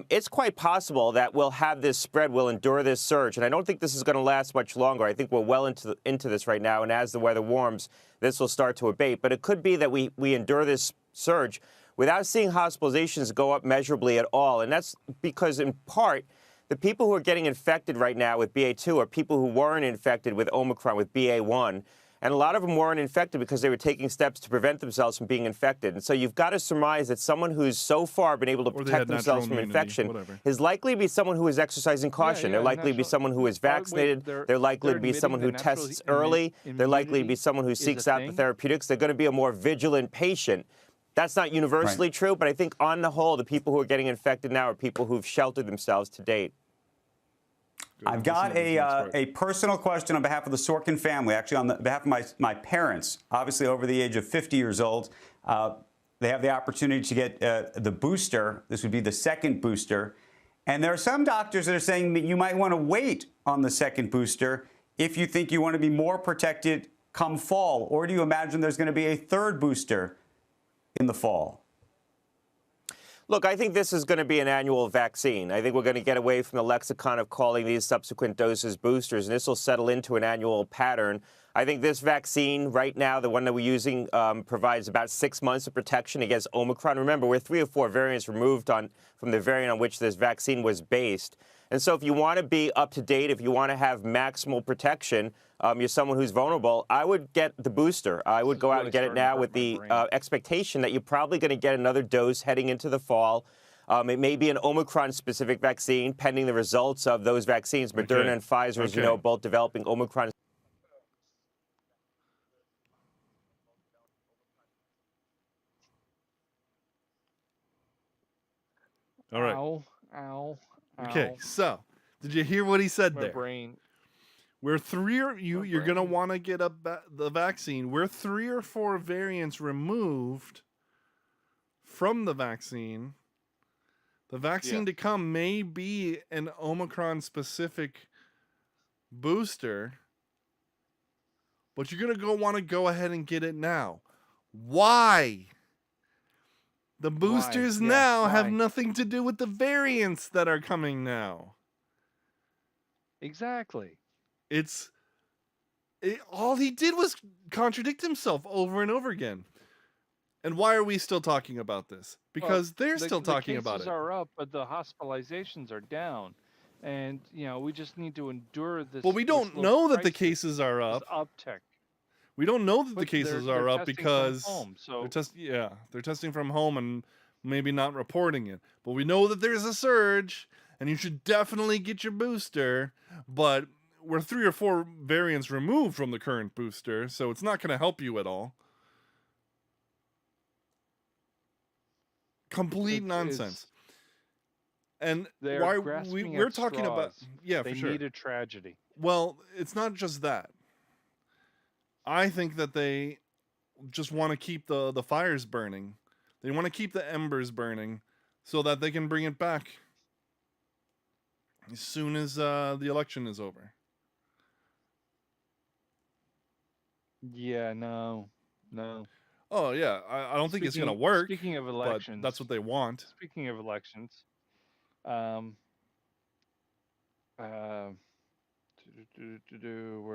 It's quite possible that we'll have this spread, we'll endure this surge, and I don't think this is going to last much longer. I think we're well into this right now, and as the weather warms, this will start to abate. But it could be that we endure this surge without seeing hospitalizations go up measurably at all, and that's because, in part, the people who are getting infected right now with BA2 are people who weren't infected with Omicron, with BA1. And a lot of them weren't infected because they were taking steps to prevent themselves from being infected. And so you've got to surmise that someone who's so far been able to protect themselves from infection is likely to be someone who is exercising caution. They're likely to be someone who is vaccinated. They're likely to be someone who tests early. They're likely to be someone who seeks out the therapeutics. They're going to be a more vigilant patient. That's not universally true, but I think on the whole, the people who are getting infected now are people who've sheltered themselves to date. I've got a personal question on behalf of the Sorkin family, actually on behalf of my parents, obviously over the age of 50 years old. They have the opportunity to get the booster. This would be the second booster. And there are some doctors that are saying that you might want to wait on the second booster if you think you want to be more protected come fall. Or do you imagine there's going to be a third booster in the fall? Look, I think this is going to be an annual vaccine. I think we're going to get away from the lexicon of calling these subsequent doses boosters, and this will settle into an annual pattern. I think this vaccine right now, the one that we're using, provides about 6 months of protection against Omicron. Remember, we're 3 or 4 variants removed from the variant on which this vaccine was based. And so if you want to be up to date, if you want to have maximal protection, you're someone who's vulnerable, I would get the booster. I would go out and get it now with the expectation that you're probably going to get another dose heading into the fall. It may be an Omicron-specific vaccine, pending the results of those vaccines. Moderna and Pfizer, as you know, both developing Omicron. All right. Ow, ow, ow. Okay, so did you hear what he said My there? brain. We're you're going to want to get the vaccine. We're 3 or 4 variants removed from the vaccine. The vaccine to come may be an Omicron-specific booster, but you're going to want to go ahead and get it now. Why? The boosters now have nothing to do with the variants that are coming now. Exactly. All he did was contradict himself over and over again. And why are we still talking about this? Because they're still talking about it. The cases are up, but the hospitalizations are down. And, we just need to endure this. Well, we don't know that the cases are up. Uptick. We don't know that the cases are up because they're testing from home and maybe not reporting it. But we know that there's a surge, and you should definitely get your booster. But we're 3 or 4 variants removed from the current booster, so it's not going to help you at all. Complete nonsense. And why we're talking about for sure. They need a tragedy. Well, it's not just that. I think that they just want to keep the fires burning. They want to keep the embers burning so that they can bring it back as soon as the election is over. Yeah, no. Oh, yeah. I don't think it's going to work. Speaking of elections. But that's what they want. Speaking of elections, where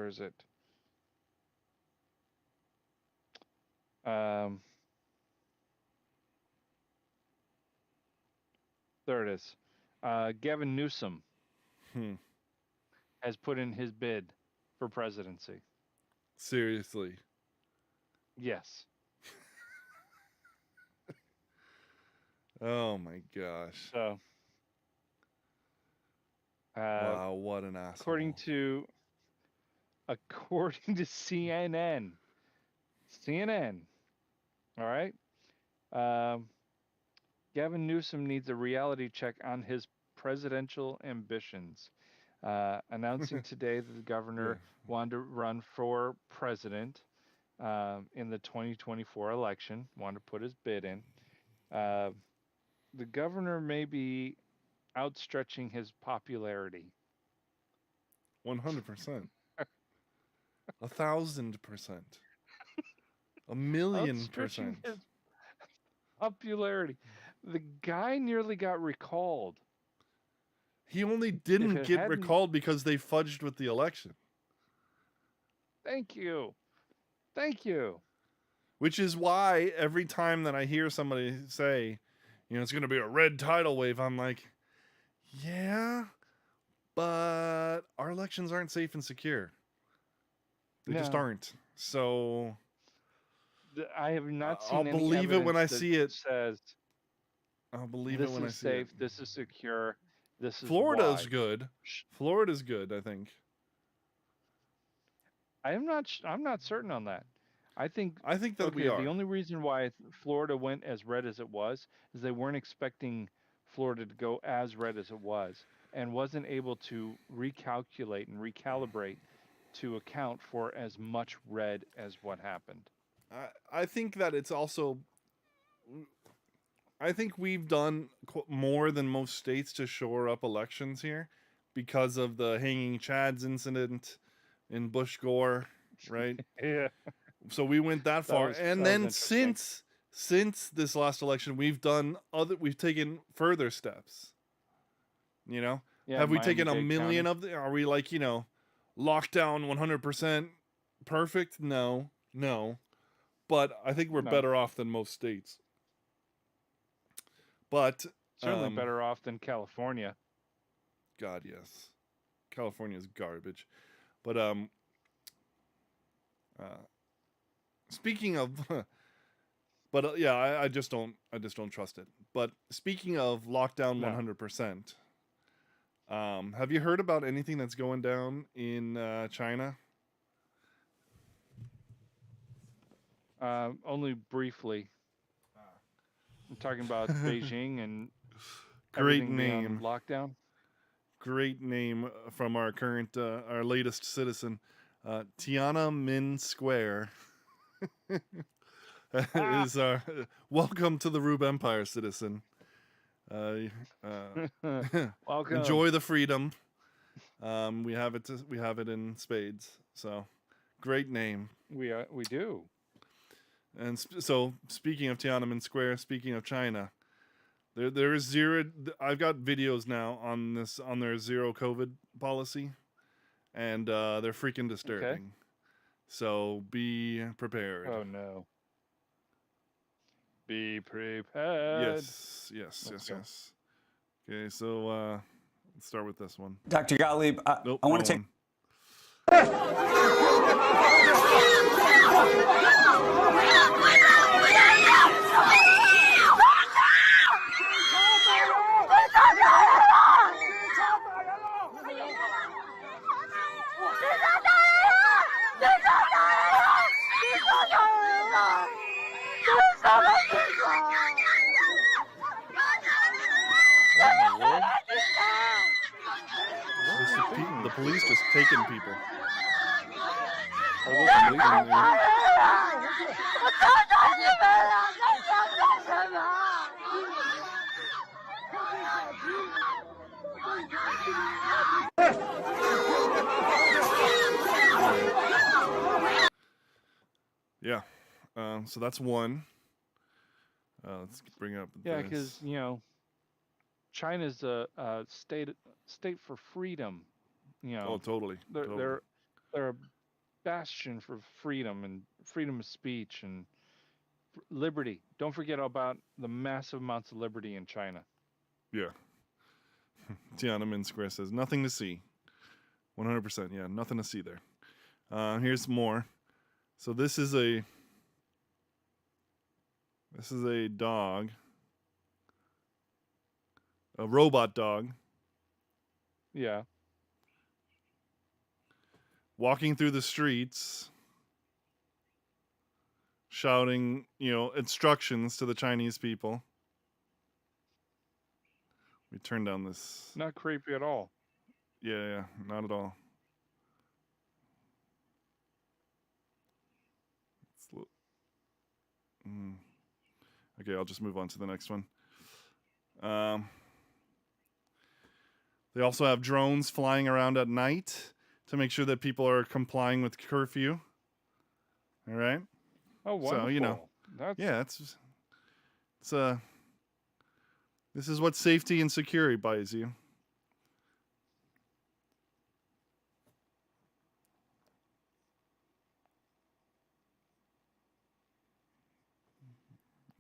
is it? There it is. Gavin Newsom has put in his bid for presidency. Seriously. Yes. Oh my gosh. So. Wow, what an asshole. According to CNN. All right. Gavin Newsom needs a reality check on his presidential ambitions. Announcing today that the governor wanted to run for president in the 2024 election, wanted to put his bid in. The governor may be outstretching his popularity. 100%. 1,000%. 1,000,000%. His popularity. The guy nearly got recalled. He only didn't get recalled because they fudged with the election. Thank you. Which is why every time that I hear somebody say, it's going to be a red tidal wave, I'm like, yeah, but our elections aren't safe and secure. They just aren't. So I have not seen I'll believe it when I see it. I'll believe it when I see it. This is safe. This is secure. This is Florida's good. Florida's good, I think. I'm not certain on that. I think that we are. The only reason why Florida went as red as it was is they weren't expecting Florida to go as red as it was and wasn't able to recalculate and recalibrate to account for as much red as what happened. I think that it's also I think we've done more than most states to shore up elections here because of the hanging Chads incident in Bush Gore, right? Yeah. So we went that far, and that then was interesting. since this last election, we've taken further steps. You know, Yeah, have we Miami-Dade taken a million County. of the? Are we like lockdown 100% perfect? No, no. But I think we're No, better off than most states. But certainly better off than California. God, yes, California is garbage. But uh, speaking of, but yeah, I just don't trust it. But speaking of lockdown No. 100%, have you heard about anything that's going down in China? Only briefly. I'm talking about Beijing and Great everything being on name. lockdown. Great name from our our latest citizen, Tiananmen Square. Is our welcome to the Rube Empire, citizen. Welcome. Enjoy the freedom. We have it in spades. So, great name. We do. And so, speaking of Tiananmen Square, speaking of China, there is zero. I've got videos now on their zero COVID policy, and they're freaking disturbing. Okay. So be prepared. Oh no. Be prepared. Yes. Let's go. Okay, so let's start with this one. Dr. Gottlieb, Nope, I want wrong to take. one. The police just taking people. Are those police? Yeah. So that's one. Let's bring up. Yeah, this. because China's a state for freedom. Oh, totally. They're a bastion for freedom and freedom of speech and liberty. Don't forget about the massive amounts of liberty in China. Yeah. Tiananmen Square says nothing to see. 100%. Yeah, nothing to see there. Here's more. So this is a dog. A robot dog Yeah. walking through the streets shouting, instructions to the Chinese people. We turn down this. Not creepy at all. Yeah, not at all. Okay, I'll just move on to the next one. They also have drones flying around at night to make sure that people are complying with curfew. All right. Oh, wonderful. That's this is what safety and security buys you.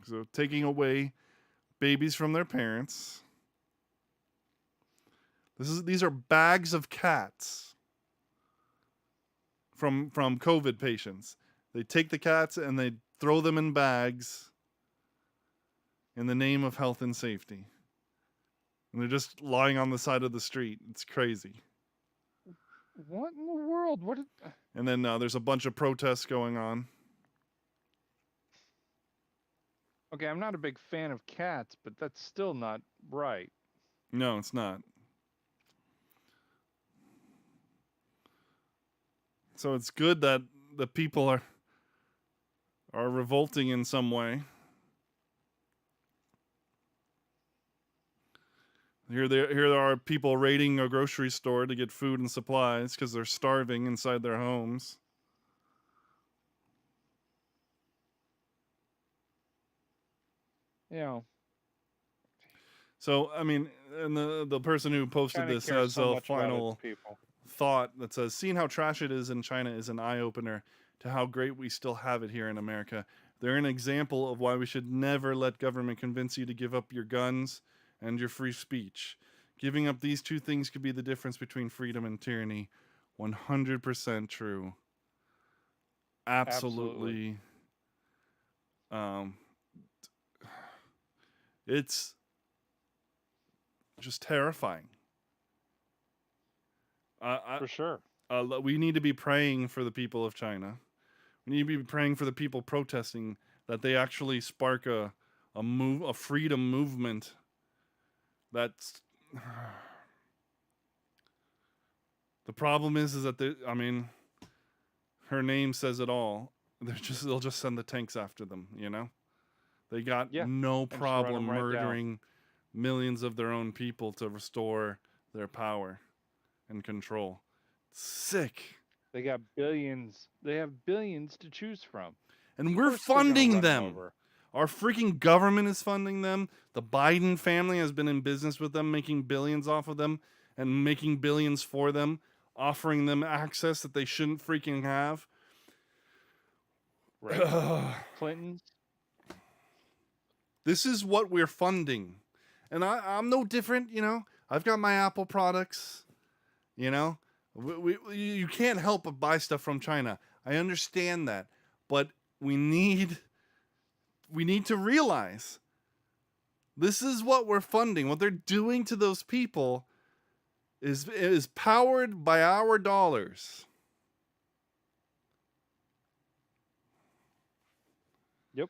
So taking away babies from their parents. These are bags of cats from COVID patients. They take the cats and they throw them in bags in the name of health and safety. And they're just lying on the side of the street. It's crazy. What in the world? And then there's a bunch of protests going on. Okay, I'm not a big fan of cats, but that's still not right. No, it's not. So it's good that the people are revolting in some way. Here there are people raiding a grocery store to get food and supplies because they're starving inside their homes. You know, So, I mean, and the person who posted China this cares has so a much about its final people. thought that says, seeing how trash it is in China is an eye-opener to how great we still have it here in America. They're an example of why we should never let government convince you to give up your guns and your free speech. Giving up these two things could be the difference between freedom and tyranny. 100% true. Absolutely. It's just terrifying. For sure. We need to be praying for the people of China. We need to be praying for the people protesting that they actually spark a freedom movement. That's the problem is that her name says it all. They'll just send the tanks after them. They got no And just run problem 'em right down. murdering millions of their own people to restore their power and control. Sick. They got billions. They have billions to choose from. And Of we're course they're gonna funding run 'em them. over. Our freaking government is funding them. The Biden family has been in business with them, making billions off of them and making billions for them, offering them access that they shouldn't freaking have. Right. Clintons. This is what we're funding. And I'm no different, I've got my Apple products, you can't help but buy stuff from China. I understand that. But we need to realize this is what we're funding. What they're doing to those people is powered by our dollars. Yep.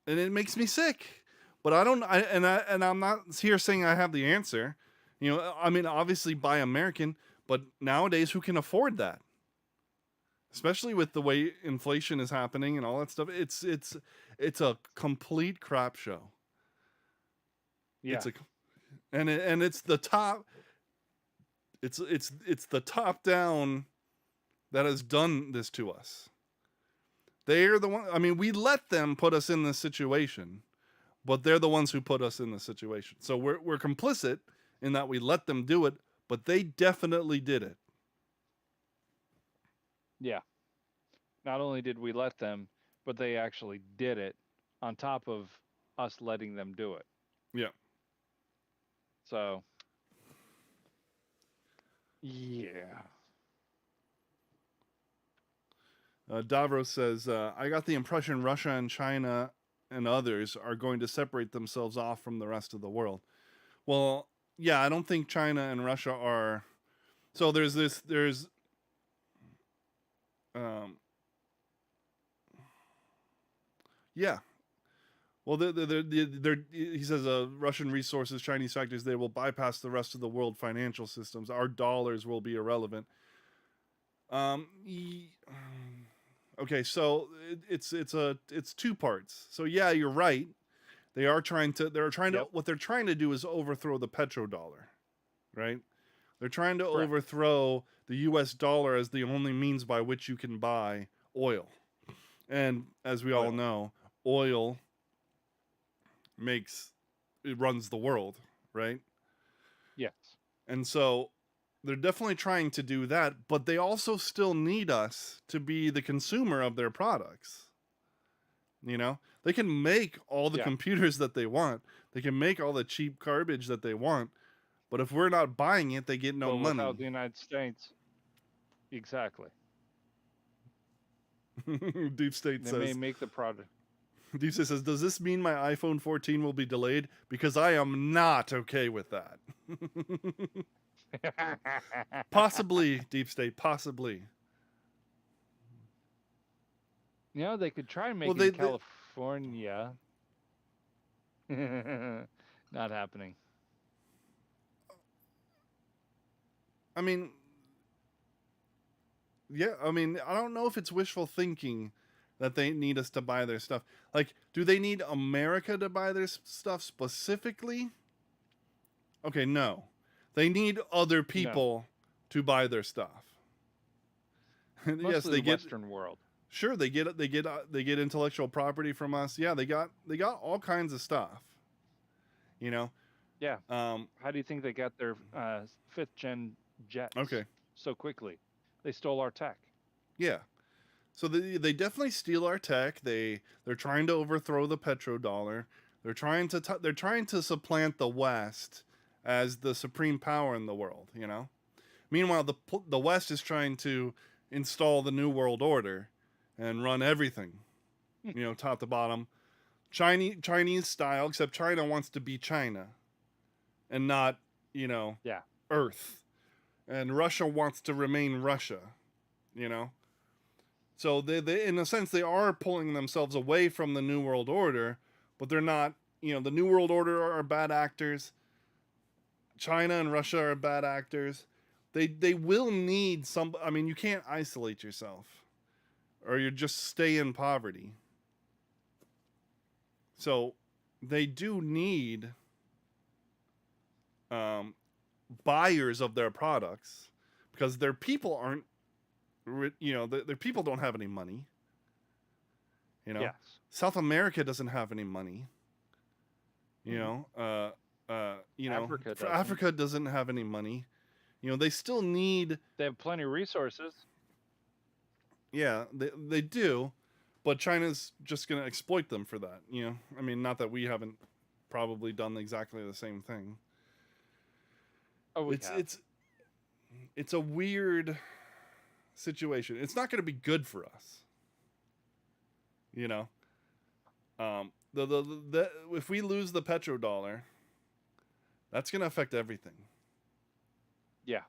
And it makes me sick. But I'm not here saying I have the answer. Obviously buy American, but nowadays who can afford that? Especially with the way inflation is happening and all that stuff. It's a complete crap show. Yeah. It's the top. It's the top down that has done this to us. They're the one. We let them put us in this situation, but they're the ones who put us in this situation. So we're complicit in that we let them do it, but they definitely did it. Yeah. Not only did we let them, but they actually did it on top of us letting them do it. Yeah. So, yeah. Davros says, I got the impression Russia and China and others are going to separate themselves off from the rest of the world. Well, yeah, I don't think China and Russia are. So yeah. Well, he says Russian resources, Chinese factors, they will bypass the rest of the world financial systems. Our dollars will be irrelevant. Okay, so it's two parts. So yeah, you're right. What they're trying to do is overthrow the petrodollar, right? They're trying to overthrow the US dollar as the only means by which you can buy oil. And as we all know, oil runs the world, right? Yes. And so they're definitely trying to do that, but they also still need us to be the consumer of their products. They can make all the computers that they want. They can make all the cheap garbage that they want, but if we're not buying it, they get no money. Without the United States. Exactly. Deep State They says, may make the product. Deep State says, does this mean my iPhone 14 will be delayed? Because I am not okay with that. Possibly, Deep State, possibly. They could try and make it in California. Not happening. Yeah, I don't know if it's wishful thinking that they need us to buy their stuff. Like, do they need America to buy their stuff specifically? Okay, no. They need other people to buy their stuff. Mostly yes, they the get Western world. sure they get intellectual property from us. Yeah, they got all kinds of stuff. You know. Yeah. How do you think they got their 5th gen jets Okay. so quickly? They stole our tech. Yeah. So they definitely steal our tech. They're trying to overthrow the petrodollar. They're trying to supplant the West as the supreme power in the world, you know? Meanwhile, the West is trying to install the new world order and run everything, you know, top to bottom. Chinese style, except China wants to be China and not, you know, Earth. And Russia wants to remain Russia, you know? So they in a sense, they are pulling themselves away from the New World Order, but they're not, you know, the New World Order are bad actors. China and Russia are bad actors. They will need some, I mean, you can't isolate yourself or you just stay in poverty. So they do need buyers of their products because their people aren't, you know, their people don't have any money. You know, Yes. South America doesn't have any money. You know, Africa doesn't have any money. You know, they still need. They have plenty of resources. Yeah, they do, but China's just going to exploit them for that. You know, I mean, not that we haven't probably done exactly the same thing. Oh, it's a weird situation. It's not going to be good for us. You know, if we lose the petrodollar, that's going to affect everything. Yeah.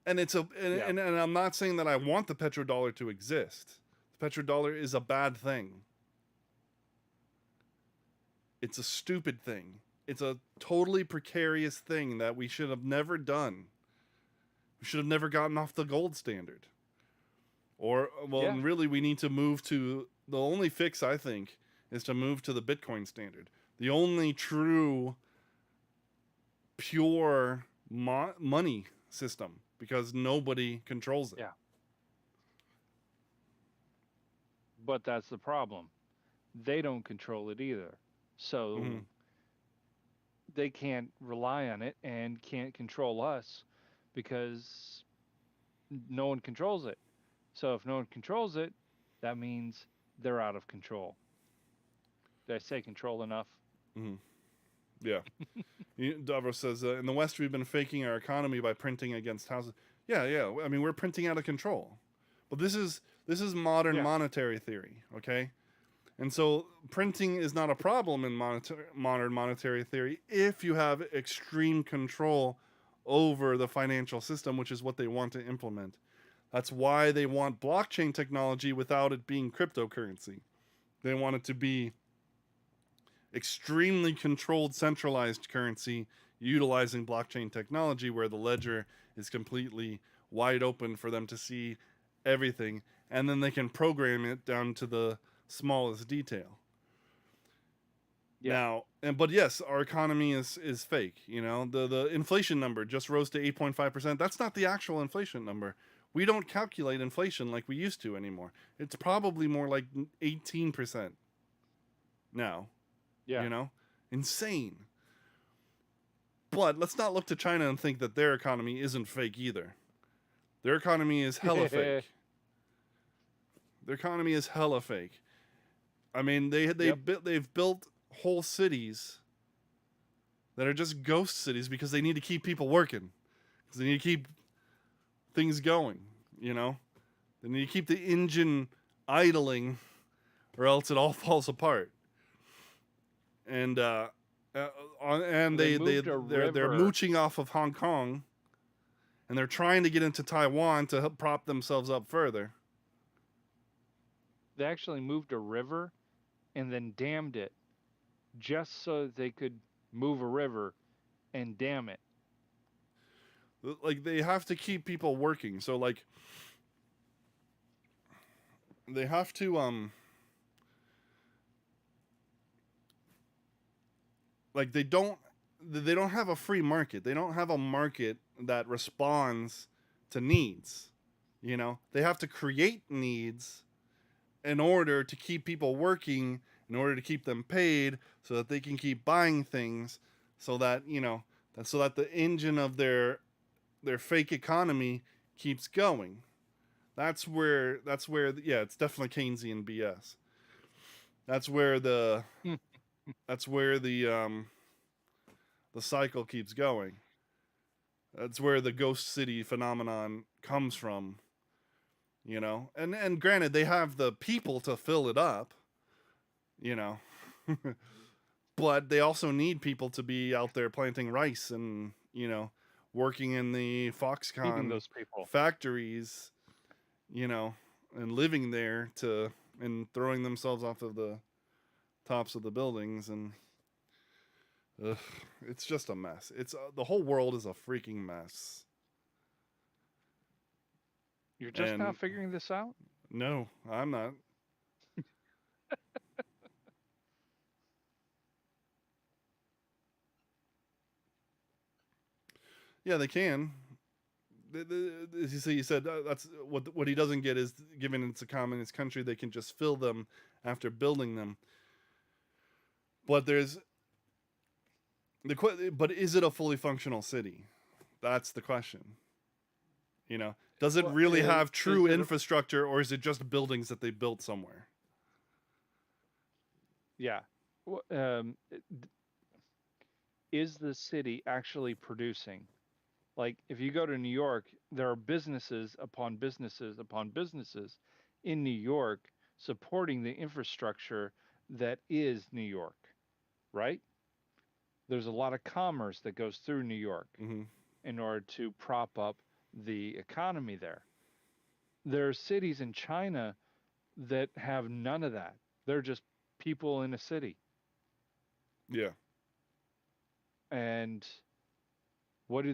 And and I'm not saying that I want the petrodollar to exist. The petrodollar is a bad thing. It's a stupid thing. It's a totally precarious thing that we should have never done. We should have never gotten off the gold standard. Really, we need to move to the only fix, I think, is to move to the Bitcoin standard. The only true, pure money system, because nobody controls it. Yeah. But that's the problem. They don't control it either. So they can't rely on it and can't control us because no one controls it. So if no one controls it, that means they're out of control. Did I say control enough? Mm-hmm. Yeah. Davros says, in the West, we've been faking our economy by printing against houses. Yeah. I mean, we're printing out of control. But this is modern monetary theory, okay? And so printing is not a problem in modern monetary theory if you have extreme control over the financial system, which is what they want to implement. That's why they want blockchain technology without it being cryptocurrency. They want it to be extremely controlled, centralized currency utilizing blockchain technology where the ledger is completely wide open for them to see everything, and then they can program it down to the smallest detail. Now, but yes, our economy is fake. You know, the inflation number just rose to 8.5%. That's not the actual inflation number. We don't calculate inflation like we used to anymore. It's probably more like 18% now. Yeah. You know? Insane. But let's not look to China and think that their economy isn't fake either. Their economy is hella fake. Their economy is hella fake. I mean, they've built whole cities that are just ghost cities because they need to keep people working. Because they need to keep things going, you know? They need to keep the engine idling or else it all falls apart. And they're mooching off of Hong Kong, and they're trying to get into Taiwan to help prop themselves up further. They actually moved a river and then dammed it just so that they could move a river and dam it. Like, they have to keep people working. So, like, they have to like they don't have a free market. They don't have a market that responds to needs. You know, they have to create needs in order to keep people working, in order to keep them paid, so that they can keep buying things, so that, you know, so that the engine of their fake economy keeps going. That's where yeah, it's definitely Keynesian BS. That's where the the cycle keeps going. That's where the ghost city phenomenon comes from, you know. And granted, they have the people to fill it up, you know. But they also need people to be out there planting rice and, you know, working in the Feeding Foxconn those people. factories, you know, and living there and throwing themselves off of the tops of the buildings. And it's just a mess. It's the whole world is a freaking mess. You're just now And figuring this out? no, I'm not. Yeah, they can. As you said, that's what he doesn't get is, given it's a communist country, they can just fill them after building them. But but is it a fully functional city? That's the question. You know, does it Well, really have true is it infrastructure, or is it just buildings that they built somewhere? yeah. Is the city actually producing? Like, if you go to New York, there are businesses upon businesses upon businesses in New York supporting the infrastructure that is New York, right? There's a lot of commerce that goes through New York Mm-hmm. in order to prop up the economy there. There are cities in China that have none of that. They're just people in a city. Yeah. And what do?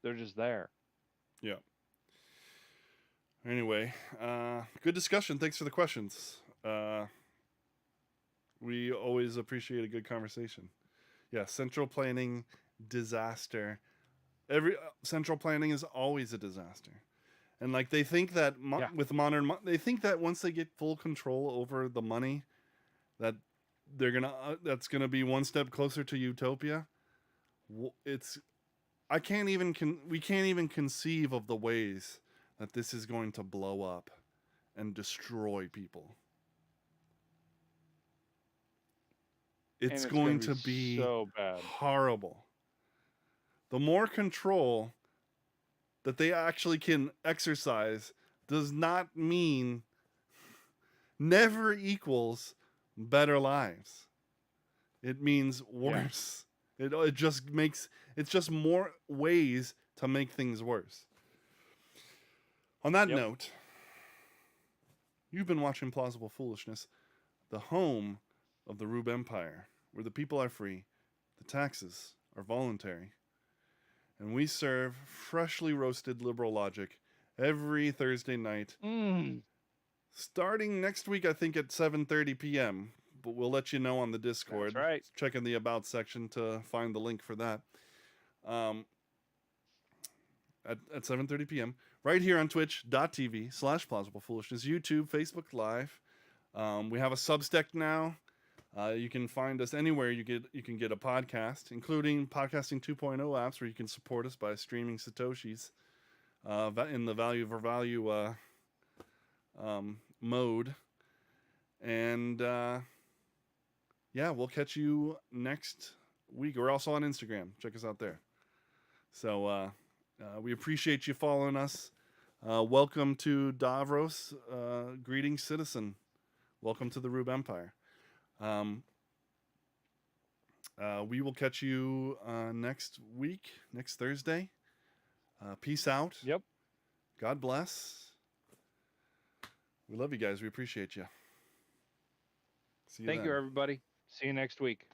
They're just there. Yeah. Anyway, good discussion. Thanks for the questions. We always appreciate a good conversation. Yeah, central planning disaster. Every central planning is always a disaster. And like they think that Yeah. with they think that once they get full control over the money, that that's gonna be one step closer to utopia. It's we can't even conceive of the ways that this is going to blow up and destroy people. It's And it's going going to be so bad. horrible. The more control that they actually can exercise does not mean, never equals better lives. It means worse. Yeah. It's just more ways to make things worse. On that note, you've been watching Plausible Foolishness, the home of the Rube Empire, where the people are free, the taxes are voluntary, and we serve freshly roasted liberal logic every Thursday night, starting next week, I think, at 7:30 p.m., but we'll let you know on the Discord. That's right. Check in the About section to find the link for that. At 7:30 p.m., right here on twitch.tv/plausiblepoolishness, YouTube, Facebook Live. We have a Substack now. You can find us anywhere you can get a podcast, including Podcasting 2.0 apps, where you can support us by streaming Satoshis in the value for value mode. And yeah, we'll catch you next week. We're also on Instagram. Check us out there. So we appreciate you following us. Welcome to Davros. Greetings, citizen. Welcome to the Rube Empire. We will catch you next week, next Thursday. Peace out. Yep. God bless. We love you guys. We appreciate you. See you Thank then. you, everybody. See you next week.